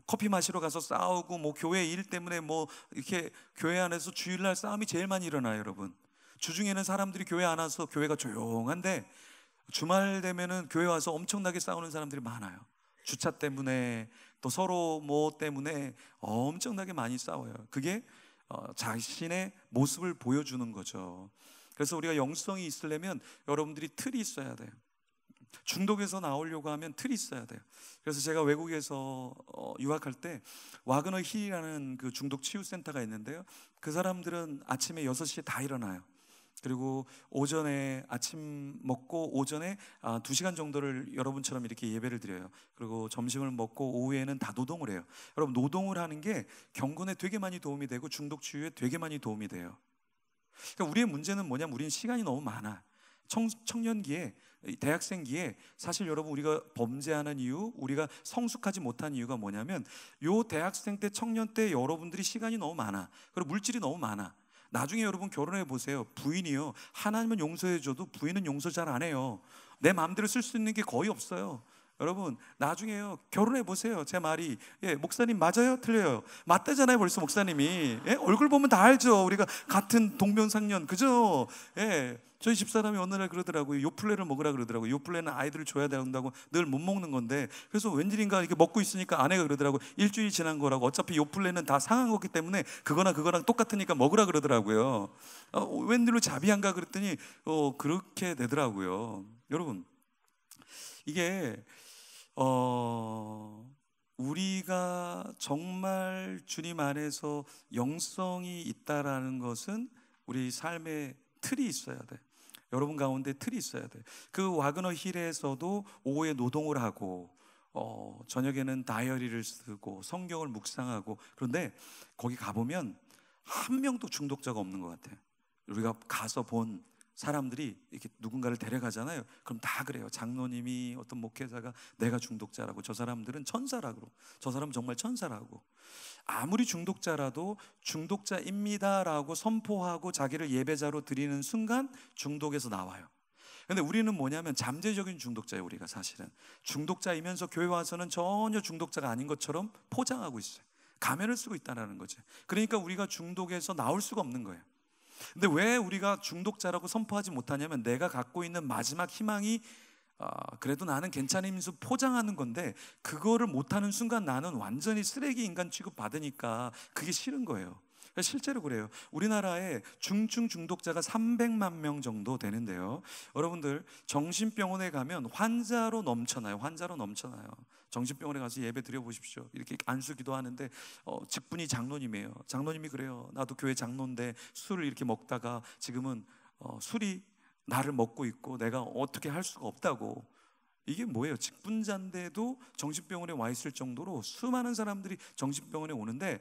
커피 마시러 가서 싸우고 뭐 교회 일 때문에 뭐 이렇게 교회 안에서 주일날 싸움이 제일 많이 일어나요, 여러분. 주중에는 사람들이 교회 안 와서 교회가 조용한데 주말 되면은 교회 와서 엄청나게 싸우는 사람들이 많아요. 주차 때문에, 또 서로 뭐 때문에 엄청나게 많이 싸워요. 그게 자신의 모습을 보여주는 거죠. 그래서 우리가 영성이 있으려면 여러분들이 틀이 있어야 돼요. 중독에서 나오려고 하면 틀이 있어야 돼요. 그래서 제가 외국에서 유학할 때 와그너 힐이라는 그 중독 치유 센터가 있는데요, 그 사람들은 아침에 6시에 다 일어나요. 그리고 오전에 아침 먹고 오전에 2시간 정도를 여러분처럼 이렇게 예배를 드려요. 그리고 점심을 먹고 오후에는 다 노동을 해요. 여러분, 노동을 하는 게 경건에 되게 많이 도움이 되고 중독 치유에 되게 많이 도움이 돼요. 그러니까 우리의 문제는 뭐냐면 우리는 시간이 너무 많아. 청년기에, 대학생기에 사실 여러분 우리가 범죄하는 이유, 우리가 성숙하지 못한 이유가 뭐냐면 요 대학생 때, 청년 때 여러분들이 시간이 너무 많아. 그리고 물질이 너무 많아. 나중에 여러분 결혼해 보세요. 부인이요, 하나님은 용서해 줘도 부인은 용서 잘 안 해요. 내 마음대로 쓸 수 있는 게 거의 없어요. 여러분 나중에요 결혼해 보세요. 제 말이 목사님 맞아요? 틀려요? 맞다잖아요. 벌써 목사님이 얼굴 보면 다 알죠. 우리가 같은 동병상련, 그죠? 저희 집사람이 어느 날 그러더라고요. 요플레를 먹으라 그러더라고요. 요플레는 아이들을 줘야 된다고 늘 못 먹는 건데, 그래서 웬일인가 이렇게 먹고 있으니까 아내가 그러더라고요. 일주일 지난 거라고. 어차피 요플레는 다 상한 거기 때문에 그거랑 똑같으니까 먹으라 그러더라고요. 웬일로 자비한가 그랬더니 그렇게 되더라고요. 여러분, 이게 우리가 정말 주님 안에서 영성이 있다라는 것은 우리 삶의 틀이 있어야 돼. 여러분 가운데 틀이 있어야 돼. 그 와그너 힐에서도 오후에 노동을 하고 저녁에는 다이어리를 쓰고 성경을 묵상하고, 그런데 거기 가보면 한 명도 중독자가 없는 것 같아요. 우리가 가서 본 사람들이 이렇게 누군가를 데려가잖아요. 그럼 다 그래요. 장로님이, 어떤 목회자가 내가 중독자라고, 저 사람들은 천사라고, 저 사람은 정말 천사라고. 아무리 중독자라도 중독자입니다라고 선포하고 자기를 예배자로 드리는 순간 중독에서 나와요. 근데 우리는 뭐냐면 잠재적인 중독자예요. 우리가 사실은 중독자이면서 교회 와서는 전혀 중독자가 아닌 것처럼 포장하고 있어요. 가면을 쓰고 있다는 거죠. 그러니까 우리가 중독에서 나올 수가 없는 거예요. 근데 왜 우리가 중독자라고 선포하지 못하냐면 내가 갖고 있는 마지막 희망이 그래도 나는 괜찮으면서 포장하는 건데, 그거를 못하는 순간 나는 완전히 쓰레기 인간 취급 받으니까 그게 싫은 거예요. 실제로 그래요. 우리나라에 중증 중독자가 300만 명 정도 되는데요, 여러분들 정신병원에 가면 환자로 넘쳐나요. 환자로 넘쳐나요. 정신병원에 가서 예배 드려보십시오. 이렇게 안수 기도하는데 직분이 장로님이에요. 장로님이 그래요. 나도 교회 장로인데 술을 이렇게 먹다가 지금은 술이 나를 먹고 있고 내가 어떻게 할 수가 없다고. 이게 뭐예요? 직분자인데도 정신병원에 와 있을 정도로 수많은 사람들이 정신병원에 오는데,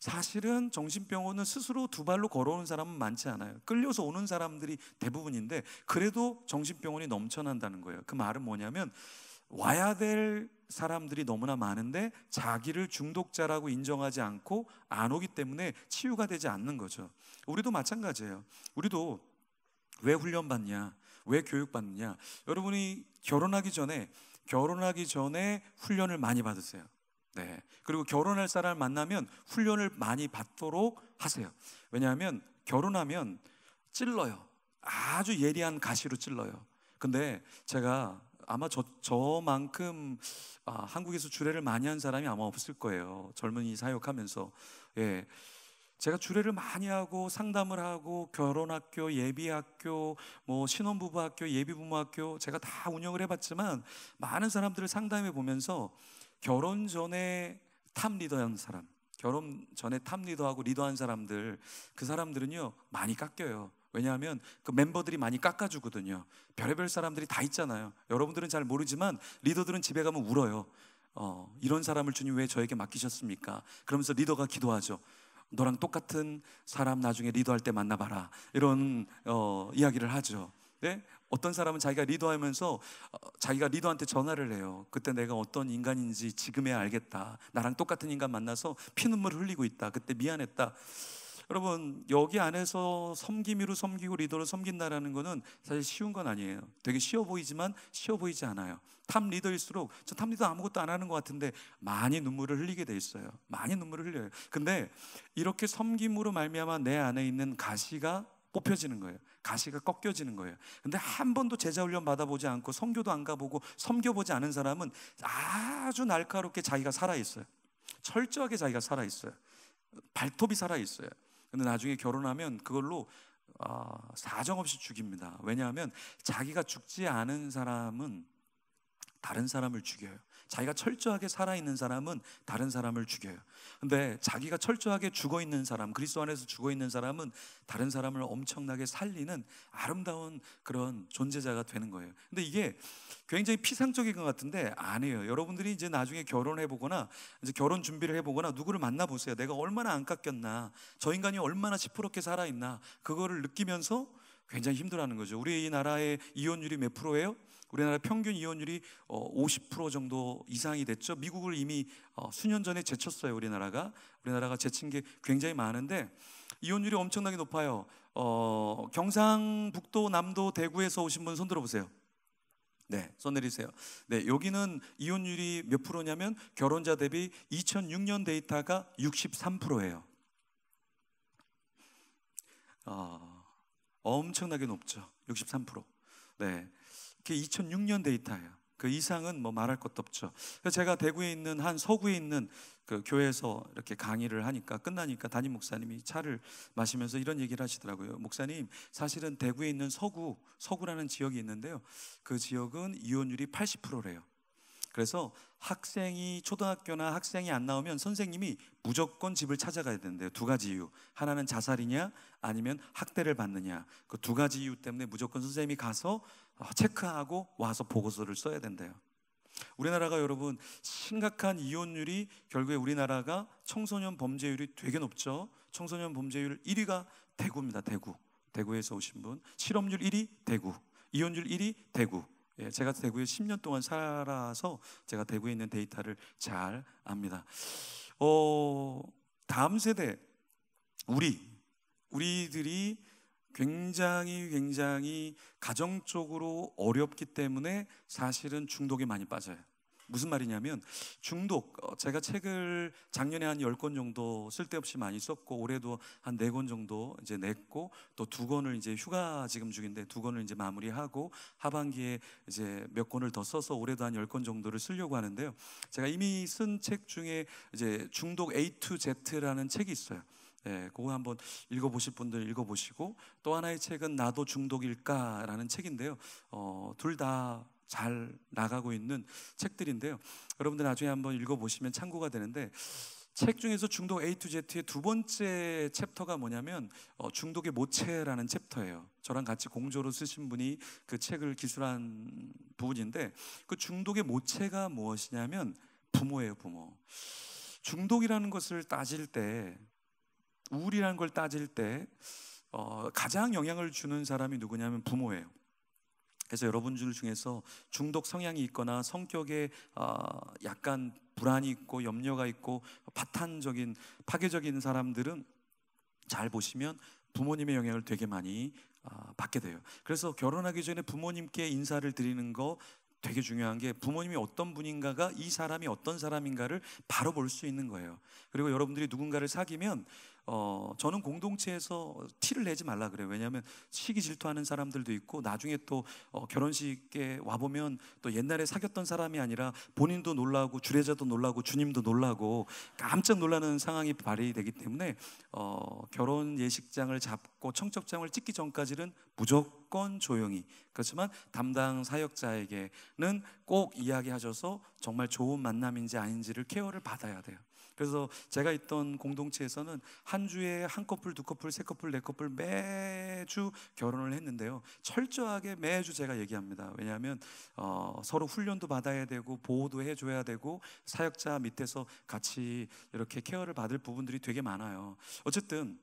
사실은 정신병원은 스스로 두 발로 걸어오는 사람은 많지 않아요. 끌려서 오는 사람들이 대부분인데 그래도 정신병원이 넘쳐난다는 거예요. 그 말은 뭐냐면 와야 될 사람들이 너무나 많은데 자기를 중독자라고 인정하지 않고 안 오기 때문에 치유가 되지 않는 거죠. 우리도 마찬가지예요. 우리도 왜 훈련받냐, 왜 교육받느냐. 여러분이 결혼하기 전에 훈련을 많이 받으세요. 그리고 결혼할 사람을 만나면 훈련을 많이 받도록 하세요. 왜냐하면 결혼하면 찔러요. 아주 예리한 가시로 찔러요. 근데 제가 아마 저만큼 한국에서 주례를 많이 한 사람이 아마 없을 거예요. 젊은이 사역하면서. 제가 주례를 많이 하고 상담을 하고 결혼학교, 예비학교, 뭐 신혼부부학교, 예비부모학교 제가 다 운영을 해봤지만 많은 사람들을 상담해 보면서 결혼 전에 탑 리더한 사람, 결혼 전에 탑 리더하고 리더한 사람들, 그 사람들은요 많이 깎여요. 왜냐하면 그 멤버들이 많이 깎아주거든요. 별의별 사람들이 다 있잖아요. 여러분들은 잘 모르지만 리더들은 집에 가면 울어요. 이런 사람을 주님 왜 저에게 맡기셨습니까? 그러면서 리더가 기도하죠. 너랑 똑같은 사람 나중에 리더할 때 만나봐라, 이런 이야기를 하죠. 네? 어떤 사람은 자기가 리더하면서 자기가 리더한테 전화를 해요. 그때 내가 어떤 인간인지 지금에야 알겠다. 나랑 똑같은 인간 만나서 피눈물을 흘리고 있다. 그때 미안했다. 여러분, 여기 안에서 섬김이로 섬기고 리더로 섬긴다라는 거는 사실 쉬운 건 아니에요. 되게 쉬워 보이지만 쉬워 보이지 않아요. 탑 리더일수록 저 탑 리더 아무것도 안 하는 것 같은데 많이 눈물을 흘리게 돼 있어요. 많이 눈물을 흘려요. 근데 이렇게 섬김으로 말미암아 내 안에 있는 가시가 뽑혀지는 거예요. 가시가 꺾여지는 거예요. 근데 한 번도 제자 훈련 받아보지 않고 선교도 안 가보고 섬겨보지 않은 사람은 아주 날카롭게 자기가 살아있어요. 철저하게 자기가 살아있어요. 발톱이 살아있어요. 근데 나중에 결혼하면 그걸로 사정없이 죽입니다. 왜냐하면 자기가 죽지 않은 사람은 다른 사람을 죽여요. 자기가 철저하게 살아있는 사람은 다른 사람을 죽여요. 근데 자기가 철저하게 죽어있는 사람, 그리스도 안에서 죽어있는 사람은 다른 사람을 엄청나게 살리는 아름다운 그런 존재자가 되는 거예요. 근데 이게 굉장히 피상적인 것 같은데 아니에요. 여러분들이 이제 나중에 결혼해보거나 이제 결혼 준비를 해보거나 누구를 만나보세요. 내가 얼마나 안 깎였나, 저 인간이 얼마나 시퍼렇게 살아있나, 그거를 느끼면서 굉장히 힘들어하는 거죠. 우리나라의 이혼율이 몇 프로예요? 우리나라 평균 이혼율이 50% 정도 이상이 됐죠. 미국을 이미 수년 전에 제쳤어요. 우리나라가 제친 게 굉장히 많은데 이혼율이 엄청나게 높아요. 경상북도, 남도, 대구에서 오신 분 손 들어보세요. 네, 손 내리세요. 네, 여기는 이혼율이 몇 프로냐면 결혼자 대비 2006년 데이터가 63%예요. 엄청나게 높죠. 63%. 네, 그게 2006년 데이터예요. 그 이상은 뭐 말할 것도 없죠. 그래서 제가 대구에 있는 한 서구에 있는 그 교회에서 이렇게 강의를 하니까 끝나니까 담임 목사님이 차를 마시면서 이런 얘기를 하시더라고요. 목사님, 사실은 대구에 있는 서구라는 지역이 있는데요. 그 지역은 이혼율이 80%래요. 그래서 학생이 초등학교나 학생이 안 나오면 선생님이 무조건 집을 찾아가야 된대요. 두 가지 이유. 하나는 자살이냐 아니면 학대를 받느냐. 그 두 가지 이유 때문에 무조건 선생님이 가서 체크하고 와서 보고서를 써야 된대요. 우리나라가 여러분 심각한 이혼율이 결국에 우리나라가 청소년 범죄율이 되게 높죠. 청소년 범죄율 1위가 대구입니다. 대구에서 오신 분. 실업률 1위 대구, 이혼율 1위 대구. 예, 제가 대구에 10년 동안 살아서 제가 대구에 있는 데이터를 잘 압니다. 다음 세대 우리들이 굉장히 가정적으로 어렵기 때문에 사실은 중독에 많이 빠져요. 무슨 말이냐면 중독, 제가 책을 작년에 한 10권 정도 쓸데없이 많이 썼고 올해도 한 4권 정도 이제 냈고 또 2권을 이제 휴가 지금 중인데 2권을 이제 마무리하고 하반기에 이제 몇 권을 더 써서 올해도 한 10권 정도를 쓰려고 하는데요. 제가 이미 쓴 책 중에 이제 중독 A to Z라는 책이 있어요. 네, 그거 한번 읽어보실 분들 읽어보시고 또 하나의 책은 나도 중독일까라는 책인데요. 둘 다 잘 나가고 있는 책들인데요. 여러분들 나중에 한번 읽어보시면 참고가 되는데 책 중에서 중독 A to Z의 두 번째 챕터가 뭐냐면 중독의 모체라는 챕터예요. 저랑 같이 공조로 쓰신 분이 그 책을 기술한 부분인데 그 중독의 모체가 무엇이냐면 부모예요. 부모. 중독이라는 것을 따질 때, 우울이라는 걸 따질 때 가장 영향을 주는 사람이 누구냐면 부모예요. 그래서 여러분 중에서 중독 성향이 있거나 성격에 약간 불안이 있고 염려가 있고 파괴적인 사람들은 잘 보시면 부모님의 영향을 되게 많이 받게 돼요. 그래서 결혼하기 전에 부모님께 인사를 드리는 거 되게 중요한 게 부모님이 어떤 분인가가 이 사람이 어떤 사람인가를 바로 볼 수 있는 거예요. 그리고 여러분들이 누군가를 사귀면 저는 공동체에서 티를 내지 말라 그래요. 왜냐하면 시기 질투하는 사람들도 있고, 나중에 또 결혼식에 와보면 또 옛날에 사귀었던 사람이 아니라 본인도 놀라고 주례자도 놀라고 주님도 놀라고 깜짝 놀라는 상황이 발휘되기 때문에 결혼 예식장을 잡고 청첩장을 찍기 전까지는 무조건 조용히, 그렇지만 담당 사역자에게는 꼭 이야기하셔서 정말 좋은 만남인지 아닌지를 케어를 받아야 돼요. 그래서 제가 있던 공동체에서는 한 주에 한 커플, 두 커플, 세 커플, 네 커플 매주 결혼을 했는데요, 철저하게 매주 제가 얘기합니다. 왜냐하면 서로 훈련도 받아야 되고 보호도 해줘야 되고 사역자 밑에서 같이 이렇게 케어를 받을 부분들이 되게 많아요. 어쨌든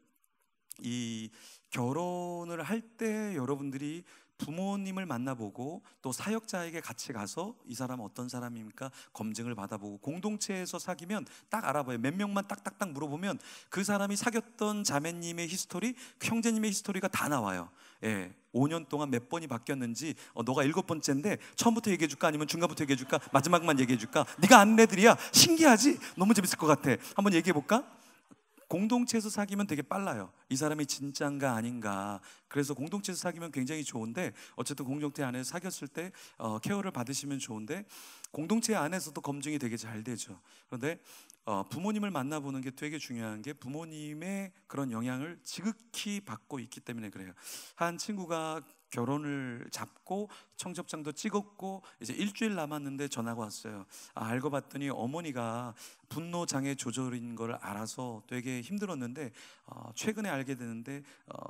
이 결혼을 할 때 여러분들이 부모님을 만나보고 또 사역자에게 같이 가서 이 사람은 어떤 사람입니까? 검증을 받아보고, 공동체에서 사귀면 딱 알아봐요. 몇 명만 딱딱딱 물어보면 그 사람이 사귀었던 자매님의 히스토리, 형제님의 히스토리가 다 나와요. 5년 동안 몇 번이 바뀌었는지, 너가 7번째인데 처음부터 얘기해줄까? 아니면 중간부터 얘기해줄까? 마지막만 얘기해줄까? 네가 아는 애들이야. 신기하지? 너무 재밌을 것 같아. 한번 얘기해볼까? 공동체에서 사귀면 되게 빨라요. 이 사람이 진짜인가 아닌가. 그래서 공동체에서 사귀면 굉장히 좋은데, 어쨌든 공동체 안에서 사귀었을 때 케어를 받으시면 좋은데, 공동체 안에서도 검증이 되게 잘 되죠. 그런데 부모님을 만나보는 게 되게 중요한 게, 부모님의 그런 영향을 지극히 받고 있기 때문에 그래요. 한 친구가 결혼을 잡고 청첩장도 찍었고 이제 일주일 남았는데 전화가 왔어요. 알고 봤더니 어머니가 분노 장애 조절인 걸 알아서 되게 힘들었는데, 최근에 알게 되는데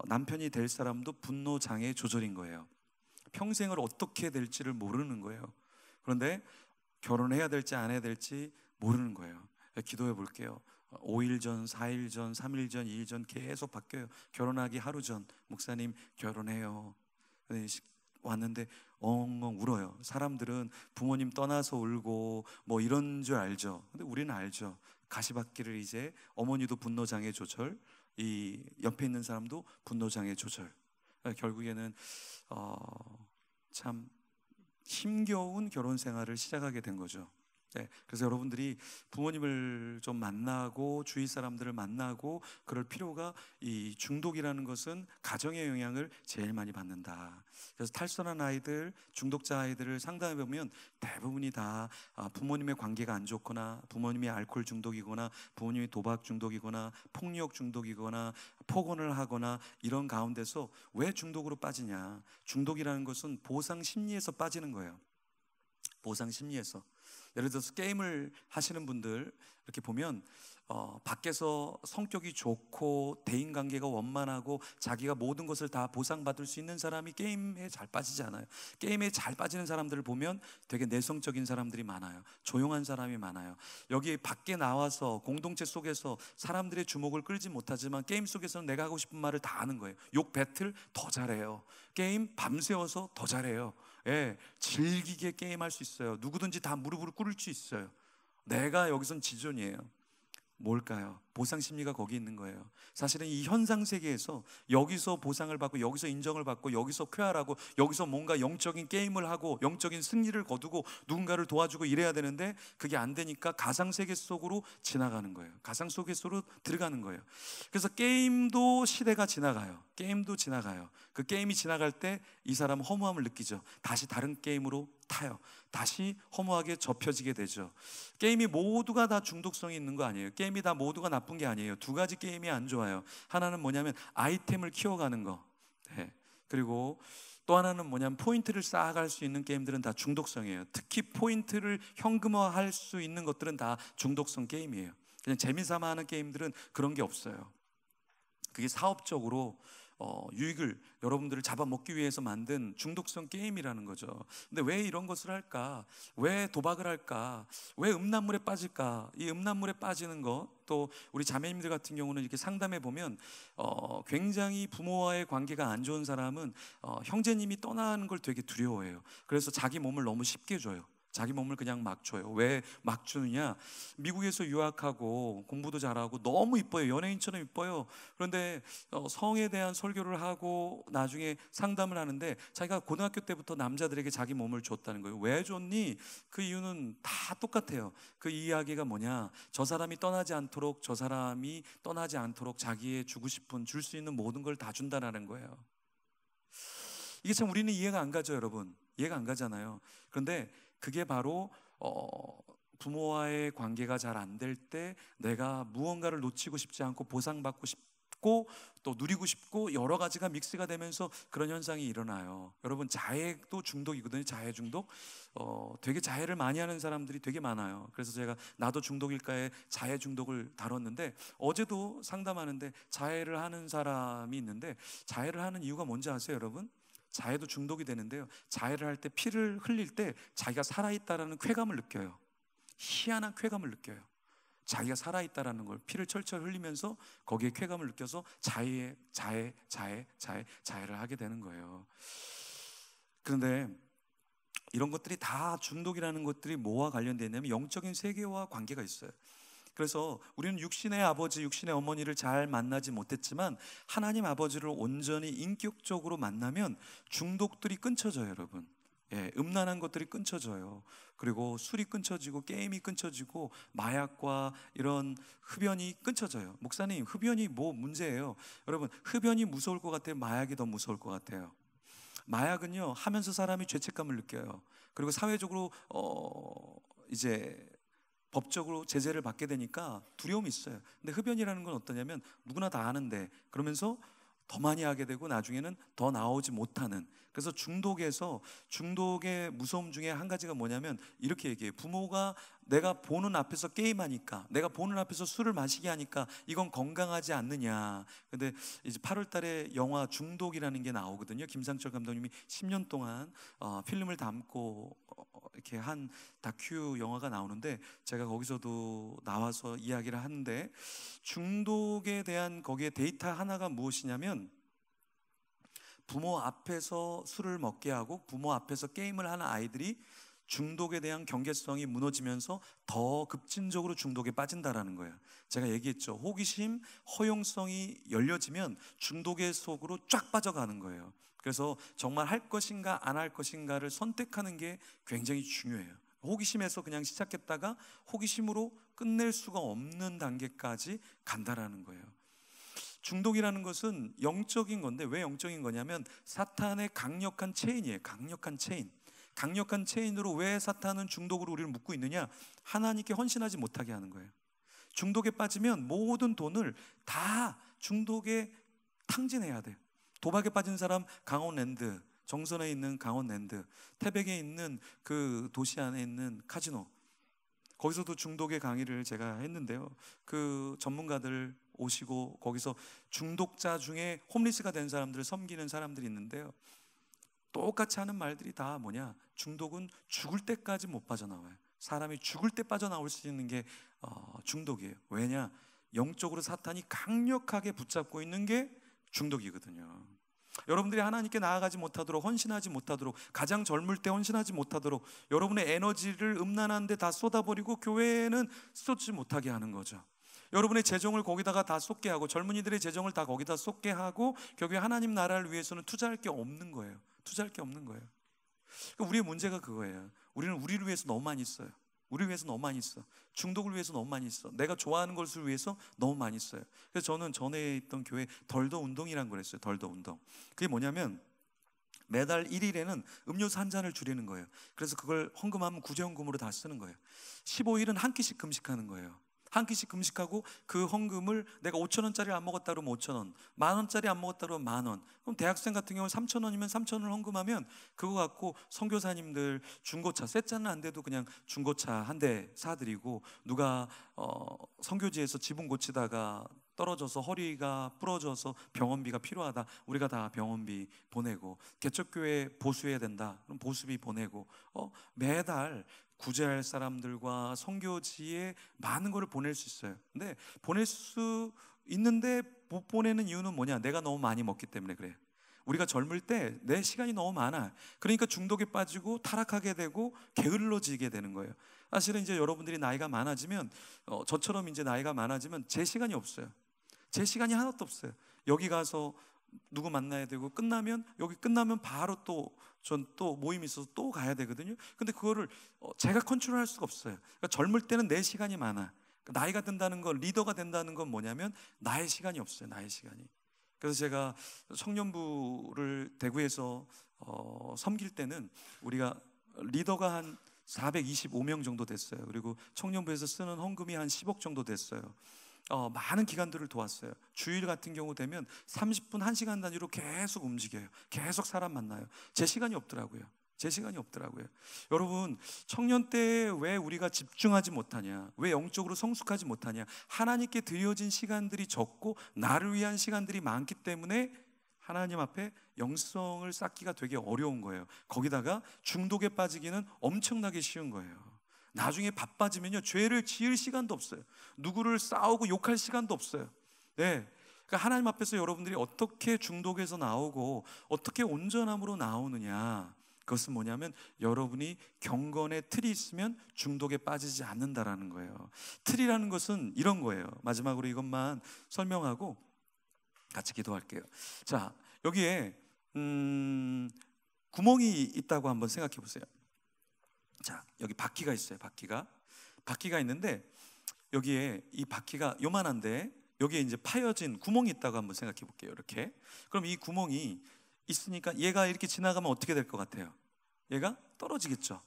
남편이 될 사람도 분노 장애 조절인 거예요. 평생을 어떻게 될지를 모르는 거예요. 그런데 결혼해야 될지 안 해야 될지 모르는 거예요. 기도해 볼게요. 5일 전, 4일 전, 3일 전, 2일 전 계속 바뀌어요. 결혼하기 하루 전, 목사님 결혼해요. 왔는데 엉엉 울어요. 사람들은 부모님 떠나서 울고 뭐 이런 줄 알죠. 근데 우리는 알죠. 가시밭길을 이제 어머니도 분노장애 조절, 이 옆에 있는 사람도 분노장애 조절. 결국에는 참 힘겨운 결혼 생활을 시작하게 된 거죠. 그래서 여러분들이 부모님을 좀 만나고 주위 사람들을 만나고 그럴 필요가, 이 중독이라는 것은 가정의 영향을 제일 많이 받는다. 그래서 탈선한 아이들, 중독자 아이들을 상담해 보면 대부분이 다 부모님의 관계가 안 좋거나, 부모님이 알코올 중독이거나, 부모님이 도박 중독이거나, 폭력 중독이거나, 폭언을 하거나, 이런 가운데서 왜 중독으로 빠지냐? 중독이라는 것은 보상 심리에서 빠지는 거예요. 보상 심리에서. 예를 들어서 게임을 하시는 분들 이렇게 보면 밖에서 성격이 좋고 대인관계가 원만하고 자기가 모든 것을 다 보상받을 수 있는 사람이 게임에 잘 빠지지 않아요. 게임에 잘 빠지는 사람들을 보면 되게 내성적인 사람들이 많아요. 조용한 사람이 많아요. 여기 밖에 나와서 공동체 속에서 사람들의 주목을 끌지 못하지만 게임 속에서는 내가 하고 싶은 말을 다 하는 거예요. 욕 배틀 더 잘해요. 게임 밤새워서 더 잘해요. 즐기게 게임할 수 있어요. 누구든지 다 무릎을 꿇을 수 있어요. 내가 여기선 지존이에요. 뭘까요? 보상 심리가 거기 있는 거예요. 사실은 이 현상 세계에서 여기서 보상을 받고, 여기서 인정을 받고, 여기서 쾌활하고, 여기서 뭔가 영적인 게임을 하고 영적인 승리를 거두고 누군가를 도와주고 이래야 되는데, 그게 안 되니까 가상 세계 속으로 지나가는 거예요. 가상 세계 속으로 들어가는 거예요. 그래서 게임도 시대가 지나가요. 게임도 지나가요. 그 게임이 지나갈 때 이 사람은 허무함을 느끼죠. 다시 다른 게임으로 타요. 다시 허무하게 접혀지게 되죠. 게임이 모두가 다 중독성이 있는 거 아니에요. 게임이 다 모두가 나쁜 게 아니에요. 두 가지 게임이 안 좋아요. 하나는 뭐냐면 아이템을 키워가는 거. 그리고 또 하나는 뭐냐면 포인트를 쌓아갈 수 있는 게임들은 다 중독성이에요. 특히 포인트를 현금화할 수 있는 것들은 다 중독성 게임이에요. 그냥 재미삼아 하는 게임들은 그런 게 없어요. 그게 사업적으로 유익을, 여러분들을 잡아먹기 위해서 만든 중독성 게임이라는 거죠. 근데 왜 이런 것을 할까? 왜 도박을 할까? 왜 음란물에 빠질까? 이 음란물에 빠지는 것, 또 우리 자매님들 같은 경우는 이렇게 상담해 보면 굉장히 부모와의 관계가 안 좋은 사람은 형제님이 떠나는 걸 되게 두려워해요. 그래서 자기 몸을 너무 쉽게 줘요. 자기 몸을 그냥 막 줘요. 왜 막 주느냐? 미국에서 유학하고 공부도 잘하고 너무 이뻐요. 연예인처럼 이뻐요. 그런데 성에 대한 설교를 하고 나중에 상담을 하는데 자기가 고등학교 때부터 남자들에게 자기 몸을 줬다는 거예요. 왜 줬니? 그 이유는 다 똑같아요. 그 이야기가 뭐냐? 저 사람이 떠나지 않도록, 저 사람이 떠나지 않도록 자기의 주고 싶은, 줄 수 있는 모든 걸 다 준다는 거예요. 이게 참 우리는 이해가 안 가죠, 여러분. 이해가 안 가잖아요. 그런데 그게 바로 부모와의 관계가 잘 안 될 때 내가 무언가를 놓치고 싶지 않고 보상받고 싶고 또 누리고 싶고 여러 가지가 믹스가 되면서 그런 현상이 일어나요. 여러분, 자해도 중독이거든요. 자해 중독. 되게 자해를 많이 하는 사람들이 되게 많아요. 그래서 제가 나도 중독일까에 자해 중독을 다뤘는데, 어제도 상담하는데 자해를 하는 사람이 있는데, 자해를 하는 이유가 뭔지 아세요, 여러분? 자해도 중독이 되는데요, 자해를 할 때, 피를 흘릴 때 자기가 살아있다라는 쾌감을 느껴요. 희한한 쾌감을 느껴요. 자기가 살아있다라는 걸 피를 철철 흘리면서 거기에 쾌감을 느껴서 자해를 하게 되는 거예요. 그런데 이런 것들이 다, 중독이라는 것들이 뭐와 관련되어 있냐면 영적인 세계와 관계가 있어요. 그래서 우리는 육신의 아버지, 육신의 어머니를 잘 만나지 못했지만 하나님 아버지를 온전히 인격적으로 만나면 중독들이 끊쳐져요, 여러분. 음란한 것들이 끊쳐져요. 그리고 술이 끊쳐지고 게임이 끊쳐지고 마약과 이런 흡연이 끊쳐져요. 목사님, 흡연이 뭐 문제예요? 여러분, 흡연이 무서울 것 같아요? 마약이 더 무서울 것 같아요? 마약은요, 하면서 사람이 죄책감을 느껴요. 그리고 사회적으로 이제 법적으로 제재를 받게 되니까 두려움이 있어요. 근데 흡연이라는 건 어떠냐면 누구나 다 아는데, 그러면서 더 많이 하게 되고 나중에는 더 나오지 못하는. 그래서 중독의 무서움 중에 한 가지가 뭐냐면 이렇게 얘기해요. 부모가 내가 보는 앞에서 게임하니까, 내가 보는 앞에서 술을 마시게 하니까 이건 건강하지 않느냐. 근데 이제 8월 달에 영화 중독이라는 게 나오거든요. 김상철 감독님이 10년 동안 필름을 담고 이렇게 한 다큐 영화가 나오는데, 제가 거기서도 나와서 이야기를 하는데, 중독에 대한 거기에 데이터 하나가 무엇이냐면, 부모 앞에서 술을 먹게 하고 부모 앞에서 게임을 하는 아이들이 중독에 대한 경계성이 무너지면서 더 급진적으로 중독에 빠진다라는 거예요. 제가 얘기했죠. 호기심, 허용성이 열려지면 중독의 속으로 쫙 빠져가는 거예요. 그래서 정말 할 것인가 안 할 것인가를 선택하는 게 굉장히 중요해요. 호기심에서 그냥 시작했다가 호기심으로 끝낼 수가 없는 단계까지 간다라는 거예요. 중독이라는 것은 영적인 건데, 왜 영적인 거냐면 사탄의 강력한 체인이에요. 강력한 체인. 강력한 체인으로 왜 사탄은 중독으로 우리를 묶고 있느냐? 하나님께 헌신하지 못하게 하는 거예요. 중독에 빠지면 모든 돈을 다 중독에 탕진해야 돼요. 도박에 빠진 사람, 강원랜드, 정선에 있는 강원랜드, 태백에 있는 그 도시 안에 있는 카지노, 거기서도 중독의 강의를 제가 했는데요, 그 전문가들 오시고 거기서 중독자 중에 홈리스가 된 사람들을 섬기는 사람들이 있는데요, 똑같이 하는 말들이 다 뭐냐? 중독은 죽을 때까지 못 빠져나와요. 사람이 죽을 때 빠져나올 수 있는 게 중독이에요. 왜냐? 영적으로 사탄이 강력하게 붙잡고 있는 게 중독이거든요. 여러분들이 하나님께 나아가지 못하도록, 헌신하지 못하도록, 가장 젊을 때 헌신하지 못하도록 여러분의 에너지를 음란한 데 다 쏟아버리고 교회에는 쏟지 못하게 하는 거죠. 여러분의 재정을 거기다가 다 쏟게 하고, 젊은이들의 재정을 다 거기다 쏟게 하고, 결국에 하나님 나라를 위해서는 투자할 게 없는 거예요. 투자할 게 없는 거예요. 우리의 문제가 그거예요. 우리는 우리를 위해서 너무 많이 써요. 우리를 위해서 너무 많이 써. 중독을 위해서 너무 많이 써. 내가 좋아하는 것을 위해서 너무 많이 써요. 그래서 저는 전에 있던 교회 덜더 운동이라는 걸 했어요. 덜더 운동. 그게 뭐냐면 매달 1일에는 음료수 한 잔을 줄이는 거예요. 그래서 그걸 헌금하면 구제헌금으로 다 쓰는 거예요. 15일은 한 끼씩 금식하는 거예요. 한 끼씩 금식하고 그 헌금을 내가 5,000원짜리 안 먹었다 그러면 5,000원, 10,000원짜리 안 먹었다 그러면 10,000원. 그럼 대학생 같은 경우는 3,000원이면 3,000원을 헌금하면 그거 갖고 선교사님들 중고차, 새 차는 안 돼도 그냥 중고차 한 대 사드리고, 누가 선교지에서 지붕 고치다가 떨어져서 허리가 부러져서 병원비가 필요하다, 우리가 다 병원비 보내고, 개척교회 보수해야 된다, 그럼 보수비 보내고, 매달 구제할 사람들과 선교지에 많은 거를 보낼 수 있어요. 근데 보낼 수 있는데 못 보내는 이유는 뭐냐? 내가 너무 많이 먹기 때문에 그래요. 우리가 젊을 때 내 시간이 너무 많아. 그러니까 중독에 빠지고 타락하게 되고 게을러지게 되는 거예요. 사실은 이제 여러분들이 나이가 많아지면 저처럼 이제 나이가 많아지면 제 시간이 없어요. 제 시간이 하나도 없어요. 여기 가서 누구 만나야 되고, 끝나면 여기 끝나면 바로 전 또 모임이 있어서 또 가야 되거든요. 근데 그거를 제가 컨트롤할 수가 없어요. 그러니까 젊을 때는 내 시간이 많아. 그러니까 나이가 든다는 건, 리더가 된다는 건 뭐냐면 나의 시간이 없어요. 나의 시간이. 그래서 제가 청년부를 대구에서 섬길 때는 우리가 리더가 한 425명 정도 됐어요. 그리고 청년부에서 쓰는 헌금이 한 10억 정도 됐어요. 많은 기관들을 도왔어요. 주일 같은 경우 되면 30분, 1시간 단위로 계속 움직여요. 계속 사람 만나요. 제 시간이 없더라고요. 제 시간이 없더라고요. 여러분, 청년 때 왜 우리가 집중하지 못하냐? 왜 영적으로 성숙하지 못하냐? 하나님께 드려진 시간들이 적고 나를 위한 시간들이 많기 때문에 하나님 앞에 영성을 쌓기가 되게 어려운 거예요. 거기다가 중독에 빠지기는 엄청나게 쉬운 거예요. 나중에 바빠지면요, 죄를 지을 시간도 없어요. 누구를 싸우고 욕할 시간도 없어요. 네. 그러니까 하나님 앞에서 여러분들이 어떻게 중독에서 나오고 어떻게 온전함으로 나오느냐, 그것은 뭐냐면 여러분이 경건의 틀이 있으면 중독에 빠지지 않는다라는 거예요. 틀이라는 것은 이런 거예요. 마지막으로 이것만 설명하고 같이 기도할게요. 자, 여기에 구멍이 있다고 한번 생각해 보세요. 자, 여기 바퀴가 있어요. 바퀴가 있는데 여기에 이 바퀴가 요만한데 여기에 이제 파여진 구멍이 있다고 한번 생각해 볼게요. 이렇게. 그럼 이 구멍이 있으니까 얘가 이렇게 지나가면 어떻게 될 것 같아요? 얘가 떨어지겠죠.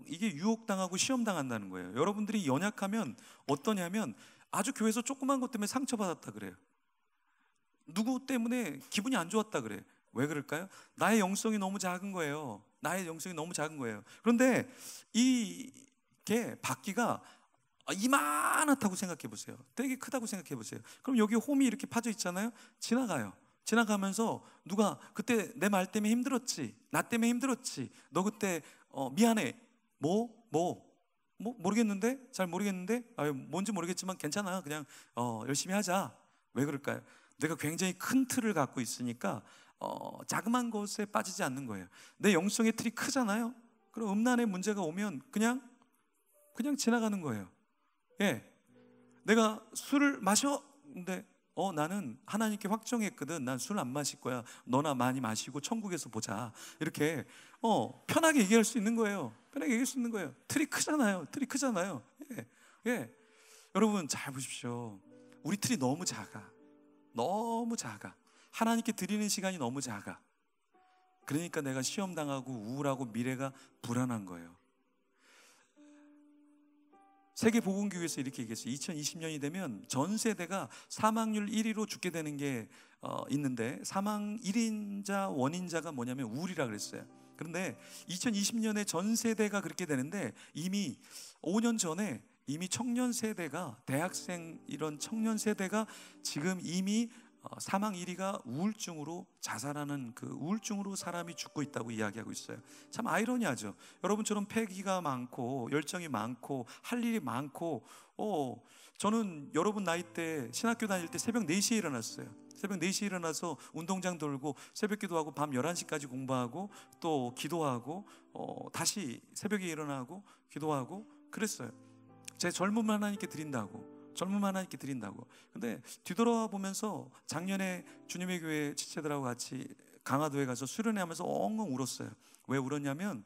이게 유혹당하고 시험당한다는 거예요. 여러분들이 연약하면 어떠냐면 아주 교회에서 조그만 것 때문에 상처받았다 그래요. 누구 때문에 기분이 안 좋았다 그래요. 왜 그럴까요? 나의 영성이 너무 작은 거예요. 나의 영성이 너무 작은 거예요. 그런데 이게 바퀴가 이만하다고 생각해 보세요. 되게 크다고 생각해 보세요. 그럼 여기 홈이 이렇게 파져 있잖아요. 지나가면서 누가 그때 내 말 때문에 힘들었지, 나 때문에 힘들었지, 너 그때 미안해, 모르겠는데, 잘 모르겠는데, 뭔지 모르겠지만 괜찮아, 그냥 열심히 하자. 왜 그럴까요? 내가 굉장히 큰 틀을 갖고 있으니까 자그만 것에 빠지지 않는 거예요. 내 영성의 틀이 크잖아요. 그럼 음란의 문제가 오면 그냥 지나가는 거예요. 예, 내가 술을 마셔. 근데 나는 하나님께 확정했거든. 난 술 안 마실 거야. 너나 많이 마시고 천국에서 보자. 이렇게 편하게 얘기할 수 있는 거예요. 편하게 얘기할 수 있는 거예요. 틀이 크잖아요. 예, 예. 여러분 잘 보십시오. 우리 틀이 너무 작아. 하나님께 드리는 시간이 너무 작아. 그러니까 내가 시험당하고 우울하고 미래가 불안한 거예요. 세계보건기구에서 이렇게 얘기했어요. 2020년이 되면 전 세대가 사망률 1위로 죽게 되는 게 있는데, 사망 1인자 원인자가 뭐냐면 우울이라 그랬어요. 그런데 2020년에 전 세대가 그렇게 되는데 이미 5년 전에 이미 청년 세대가, 대학생 이런 청년 세대가 지금 이미 사망 1위가 우울증으로 자살하는, 그 우울증으로 사람이 죽고 있다고 이야기하고 있어요. 참 아이러니하죠. 여러분처럼 패기가 많고 열정이 많고 할 일이 많고, 저는 여러분 나이 때 신학교 다닐 때 새벽 4시에 일어났어요. 새벽 4시에 일어나서 운동장 돌고 새벽 기도하고 밤 11시까지 공부하고 또 기도하고 다시 새벽에 일어나고 기도하고 그랬어요. 제 젊음을 하나님께 드린다고. 근데 뒤돌아 보면서 작년에 주님의 교회 지체들하고 같이 강화도에 가서 수련회 하면서 엉엉 울었어요. 왜 울었냐면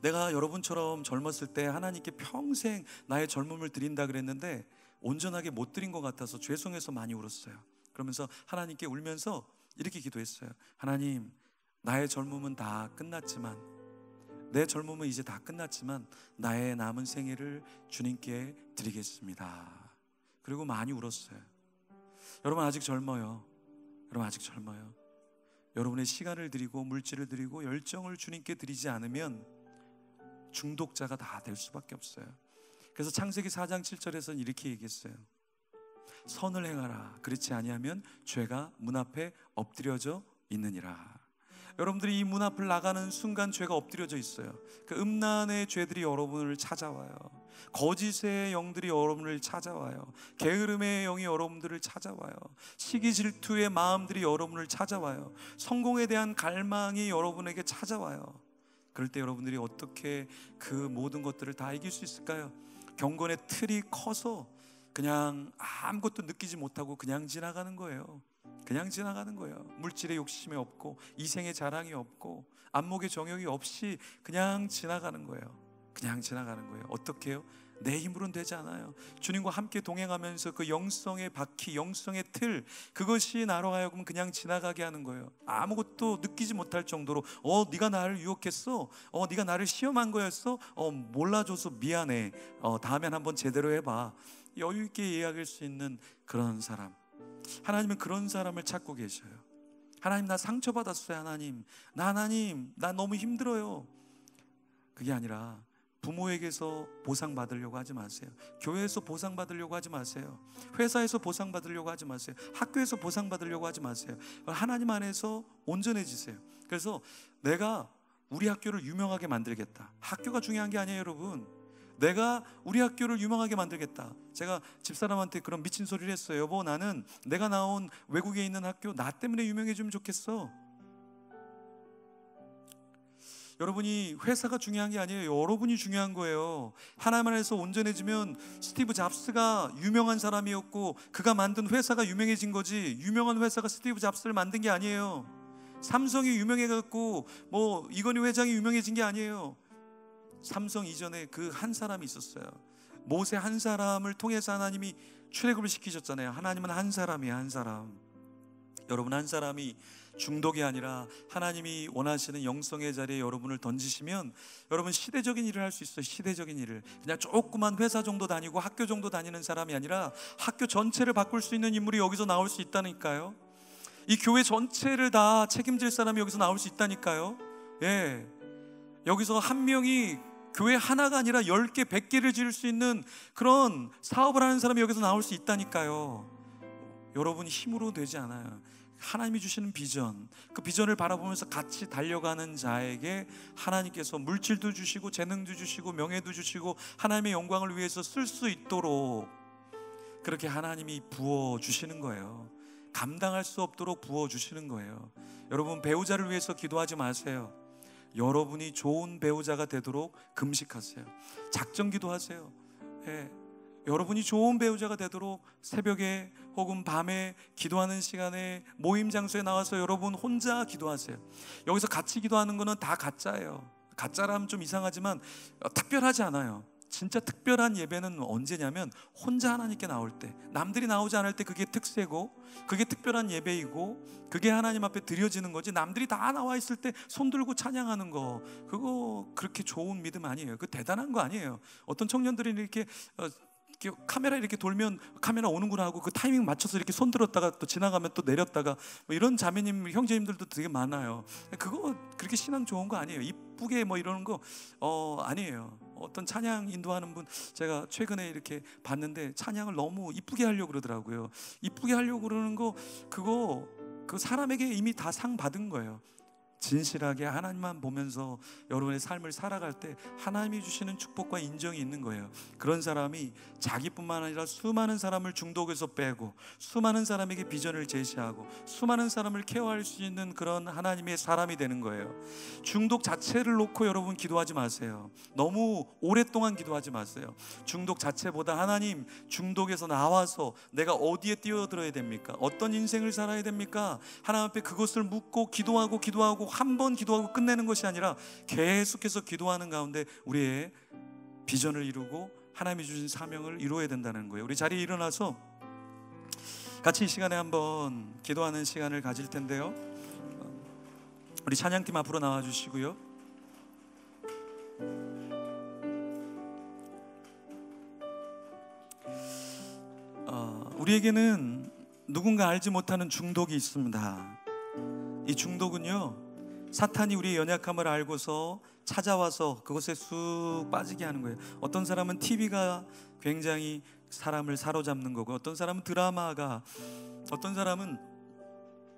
내가 여러분처럼 젊었을 때 하나님께 평생 나의 젊음을 드린다 그랬는데 온전하게 못 드린 것 같아서 죄송해서 많이 울었어요. 그러면서 하나님께 울면서 이렇게 기도했어요. 하나님, 나의 젊음은 다 끝났지만, 내 젊음은 이제 다 끝났지만 나의 남은 생애를 주님께 드리겠습니다. 그리고 많이 울었어요. 여러분 아직 젊어요. 여러분의 시간을 드리고 물질을 드리고 열정을 주님께 드리지 않으면 중독자가 다 될 수밖에 없어요. 그래서 창세기 4장 7절에서는 이렇게 얘기했어요. 선을 행하라. 그렇지 아니하면 죄가 문 앞에 엎드려져 있느니라. 여러분들이 이 문 앞을 나가는 순간 죄가 엎드려져 있어요. 그 음란의 죄들이 여러분을 찾아와요. 거짓의 영들이 여러분을 찾아와요. 게으름의 영이 여러분들을 찾아와요. 시기 질투의 마음들이 여러분을 찾아와요. 성공에 대한 갈망이 여러분에게 찾아와요. 그럴 때 여러분들이 어떻게 그 모든 것들을 다 이길 수 있을까요? 경건의 틀이 커서 그냥 아무것도 느끼지 못하고 그냥 지나가는 거예요. 그냥 지나가는 거예요. 물질의 욕심이 없고 이생의 자랑이 없고 안목의 정욕이 없이 그냥 지나가는 거예요. 그냥 지나가는 거예요. 어떻게 해요? 내 힘으로는 되지 않아요. 주님과 함께 동행하면서 그 영성의 바퀴, 영성의 틀, 그것이 나로 하여금 그냥 지나가게 하는 거예요. 아무것도 느끼지 못할 정도로 네가 나를 유혹했어? 네가 나를 시험한 거였어? 몰라줘서 미안해. 다음엔 한번 제대로 해봐. 여유 있게 이야기할 수 있는 그런 사람. 하나님은 그런 사람을 찾고 계셔요. 하나님, 나 상처받았어요. 하나님, 나 너무 힘들어요. 그게 아니라 부모에게서 보상받으려고 하지 마세요. 교회에서 보상받으려고 하지 마세요. 회사에서 보상받으려고 하지 마세요. 학교에서 보상받으려고 하지 마세요. 하나님 안에서 온전해지세요. 그래서 내가 우리 학교를 유명하게 만들겠다. 학교가 중요한 게 아니에요, 여러분. 내가 우리 학교를 유명하게 만들겠다. 제가 집사람한테 그런 미친 소리를 했어요. 여보, 나는 내가 나온 외국에 있는 학교 나 때문에 유명해지면 좋겠어. 여러분이 회사가 중요한 게 아니에요. 여러분이 중요한 거예요. 하나님 안에서 온전해지면 스티브 잡스가 유명한 사람이었고 그가 만든 회사가 유명해진 거지, 유명한 회사가 스티브 잡스를 만든 게 아니에요. 삼성이 유명해갖고 이건희 회장이 유명해진 게 아니에요. 삼성 이전에 그 한 사람이 있었어요. 모세 한 사람을 통해서 하나님이 출애굽을 시키셨잖아요. 하나님은 한 사람이에요. 한 사람. 여러분, 한 사람이 중독이 아니라 하나님이 원하시는 영성의 자리에 여러분을 던지시면 여러분 시대적인 일을 할 수 있어요. 시대적인 일을. 그냥 조그만 회사 정도 다니고 학교 정도 다니는 사람이 아니라 학교 전체를 바꿀 수 있는 인물이 여기서 나올 수 있다니까요. 이 교회 전체를 다 책임질 사람이 여기서 나올 수 있다니까요. 예, 여기서 한 명이 교회 하나가 아니라 10개, 100개를 지을 수 있는 그런 사업을 하는 사람이 여기서 나올 수 있다니까요. 여러분이 힘으로 되지 않아요. 하나님이 주시는 비전, 그 비전을 바라보면서 같이 달려가는 자에게 하나님께서 물질도 주시고 재능도 주시고 명예도 주시고 하나님의 영광을 위해서 쓸 수 있도록 그렇게 하나님이 부어주시는 거예요. 감당할 수 없도록 부어주시는 거예요. 여러분, 배우자를 위해서 기도하지 마세요. 여러분이 좋은 배우자가 되도록 금식하세요. 작정 기도하세요. 예. 여러분이 좋은 배우자가 되도록 새벽에 혹은 밤에 기도하는 시간에 모임 장소에 나와서 여러분 혼자 기도하세요. 여기서 같이 기도하는 거는 다 가짜예요. 가짜라면 좀 이상하지만 특별하지 않아요. 진짜 특별한 예배는 언제냐면 혼자 하나님께 나올 때, 남들이 나오지 않을 때 그게 특세고 그게 특별한 예배이고 그게 하나님 앞에 드려지는 거지, 남들이 다 나와 있을 때 손 들고 찬양하는 거, 그거 그렇게 좋은 믿음 아니에요. 그거 대단한 거 아니에요. 어떤 청년들이 이렇게 카메라 이렇게 돌면 카메라 오는구나 하고 그 타이밍 맞춰서 이렇게 손 들었다가 또 지나가면 또 내렸다가 이런 자매님, 형제님들도 되게 많아요. 그거 그렇게 신앙 좋은 거 아니에요. 이쁘게 이러는 거 아니에요. 어떤 찬양 인도하는 분 제가 최근에 이렇게 봤는데 찬양을 너무 이쁘게 하려고 그러더라고요. 이쁘게 하려고 그러는 거 그거 그 사람에게 이미 다 상 받은 거예요. 진실하게 하나님만 보면서 여러분의 삶을 살아갈 때 하나님이 주시는 축복과 인정이 있는 거예요. 그런 사람이 자기뿐만 아니라 수많은 사람을 중독에서 빼고 수많은 사람에게 비전을 제시하고 수많은 사람을 케어할 수 있는 그런 하나님의 사람이 되는 거예요. 중독 자체를 놓고 여러분 기도하지 마세요. 너무 오랫동안 기도하지 마세요. 중독 자체보다 하나님, 중독에서 나와서 내가 어디에 뛰어들어야 됩니까? 어떤 인생을 살아야 됩니까? 하나님 앞에 그것을 묻고 기도하고 한 번 기도하고 끝내는 것이 아니라 계속해서 기도하는 가운데 우리의 비전을 이루고 하나님이 주신 사명을 이루어야 된다는 거예요. 우리 자리에 일어나서 같이 이 시간에 한번 기도하는 시간을 가질 텐데요. 우리 찬양팀 앞으로 나와 주시고요. 우리에게는 누군가 알지 못하는 중독이 있습니다. 이 중독은요, 사탄이 우리의 연약함을 알고서 찾아와서 그것에 쑥 빠지게 하는 거예요. 어떤 사람은 TV가 굉장히 사람을 사로잡는 거고, 어떤 사람은 드라마가, 어떤 사람은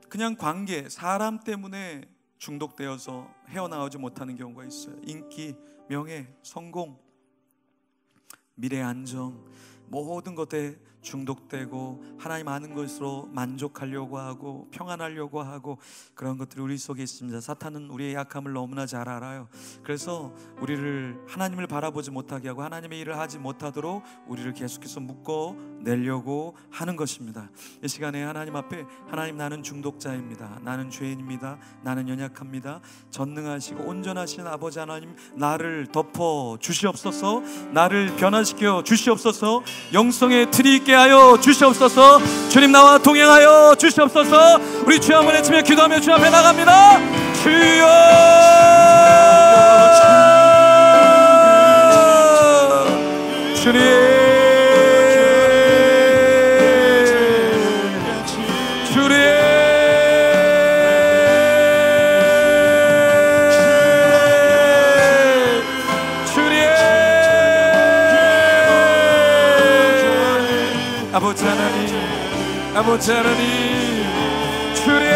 그냥 관계, 사람 때문에 중독되어서 헤어나오지 못하는 경우가 있어요. 인기, 명예, 성공, 미래 안정, 모든 것에 중독되고 하나님 아는 것으로 만족하려고 하고 평안하려고 하고 그런 것들이 우리 속에 있습니다. 사탄은 우리의 약함을 너무나 잘 알아요. 그래서 우리를 하나님을 바라보지 못하게 하고 하나님의 일을 하지 못하도록 우리를 계속해서 묶어내려고 하는 것입니다. 이 시간에 하나님 앞에, 하나님, 나는 중독자입니다. 나는 죄인입니다. 나는 연약합니다. 전능하시고 온전하신 아버지 하나님, 나를 덮어 주시옵소서. 나를 변화시켜 주시옵소서. 영성의 틀이 있게 하여 주시옵소서. 주님, 나와 동행하여 주시옵소서. 우리 주여 한번 외치며 기도하며 주 앞에 나갑니다. 주여, 주님, 아버지 하나님, 아버지 하나님, 주님,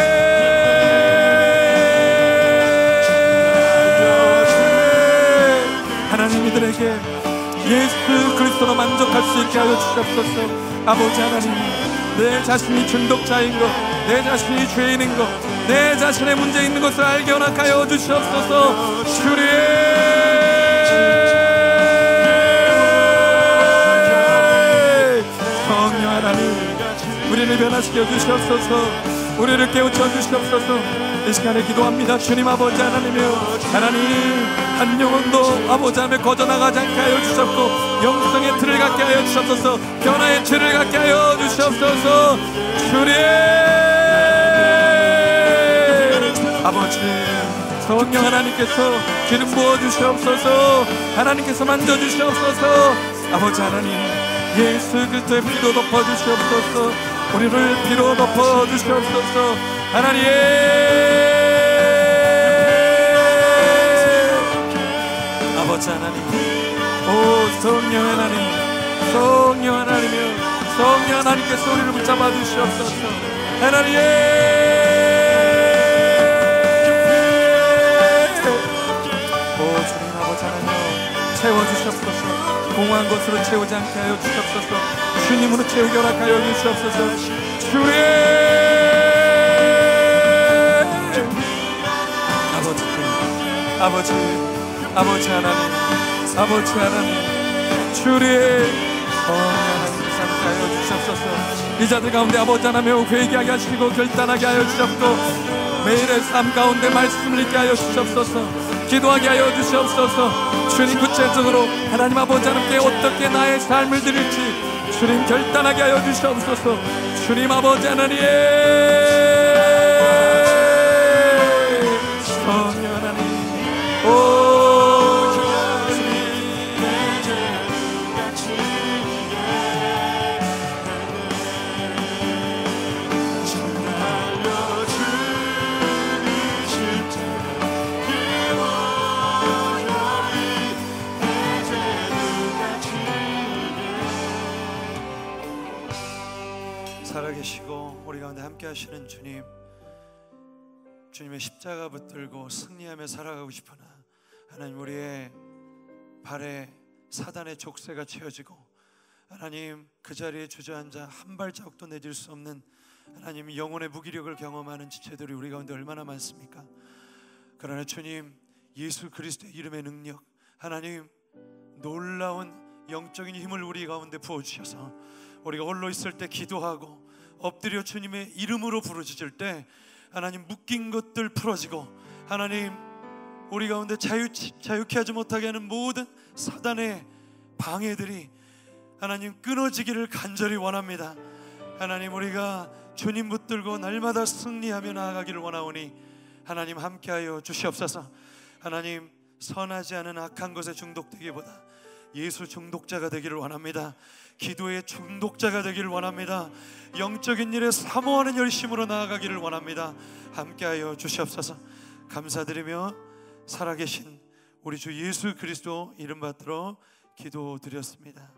하나님 이들에게 예수 그리스도로 만족할 수 있게 하여 주시옵소서. 아버지 하나님, 내 자신이 중독자인 것, 내 자신이 죄인인 것, 내 자신의 문제 있는 것을 알게 허락하여 주시옵소서. 주님, 성령 하나님, 우리를 변화시켜 주시옵소서. 우리를 깨우쳐 주시옵소서. 이 시간에 기도합니다. 주님 아버지 하나님이여, 하나님, 한 영혼도 아버지 하나님에 거저나가지 않게 하여 주셨고 영성의 틀을 갖게 하여 주시옵소서. 변화의 틀을 갖게 하여 주시옵소서. 주님 아버지, 성령 하나님께서 기름 부어 주시옵소서. 하나님께서 만져 주시옵소서. 아버지 하나님, 예수 그리스도의 피로 덮어 주시옵소서. 우리를 피로 덮어 주시옵소서. 하나님, 아버지 하나님, 오 성령 하나님, 성령 하나님이여, 성령 하나님께서 우리를 붙잡아 주시옵소서. 하나님, 오 주님 아버지 하나님, 채워주시옵소서. 공허한 것으로 채우지 않게 하여 주시옵소서. 주님으로 채우게 허락하여 주시옵소서. 주님 아버지, 아버지, 아버지 하나님, 아버지 하나님, 주님 하나님 삼게 하여 주시옵소서. 이 자들 가운데 아버지 하나님 회개하게 하시고 결단하게 하여 주시옵고 매일의 삶 가운데 말씀을 읽게 하여 주시옵소서. 기도하게 하여 주시옵소서. 주님, 구체적으로 하나님 아버지 하나님께 어떻게 나의 삶을 드릴지 주님 결단하게 하여 주시옵소서. 주님 아버지 하나님, 성령 하나님, 오 살아계시고 우리 가운데 함께 하시는 주님, 주님의 십자가 붙들고 승리하며 살아가고 싶으나 하나님, 우리의 발에 사단의 족쇄가 채워지고 하나님, 그 자리에 주저앉아 한 발자국도 내딜 수 없는 하나님, 영혼의 무기력을 경험하는 지체들이 우리 가운데 얼마나 많습니까? 그러나 주님, 예수 그리스도의 이름의 능력, 하나님 놀라운 영적인 힘을 우리 가운데 부어주셔서 우리가 홀로 있을 때 기도하고 엎드려 주님의 이름으로 부르짖을 때 하나님, 묶인 것들 풀어지고 하나님, 우리 가운데 자유케 하지 못하게 하는 모든 사단의 방해들이 하나님 끊어지기를 간절히 원합니다. 하나님, 우리가 주님 붙들고 날마다 승리하며 나아가기를 원하오니 하나님 함께하여 주시옵소서. 하나님, 선하지 않은 악한 것에 중독되기보다 예수 중독자가 되기를 원합니다. 기도의 중독자가 되기를 원합니다. 영적인 일에 사모하는 열심으로 나아가기를 원합니다. 함께하여 주시옵소서. 감사드리며 살아계신 우리 주 예수 그리스도 이름 받들어 기도드렸습니다.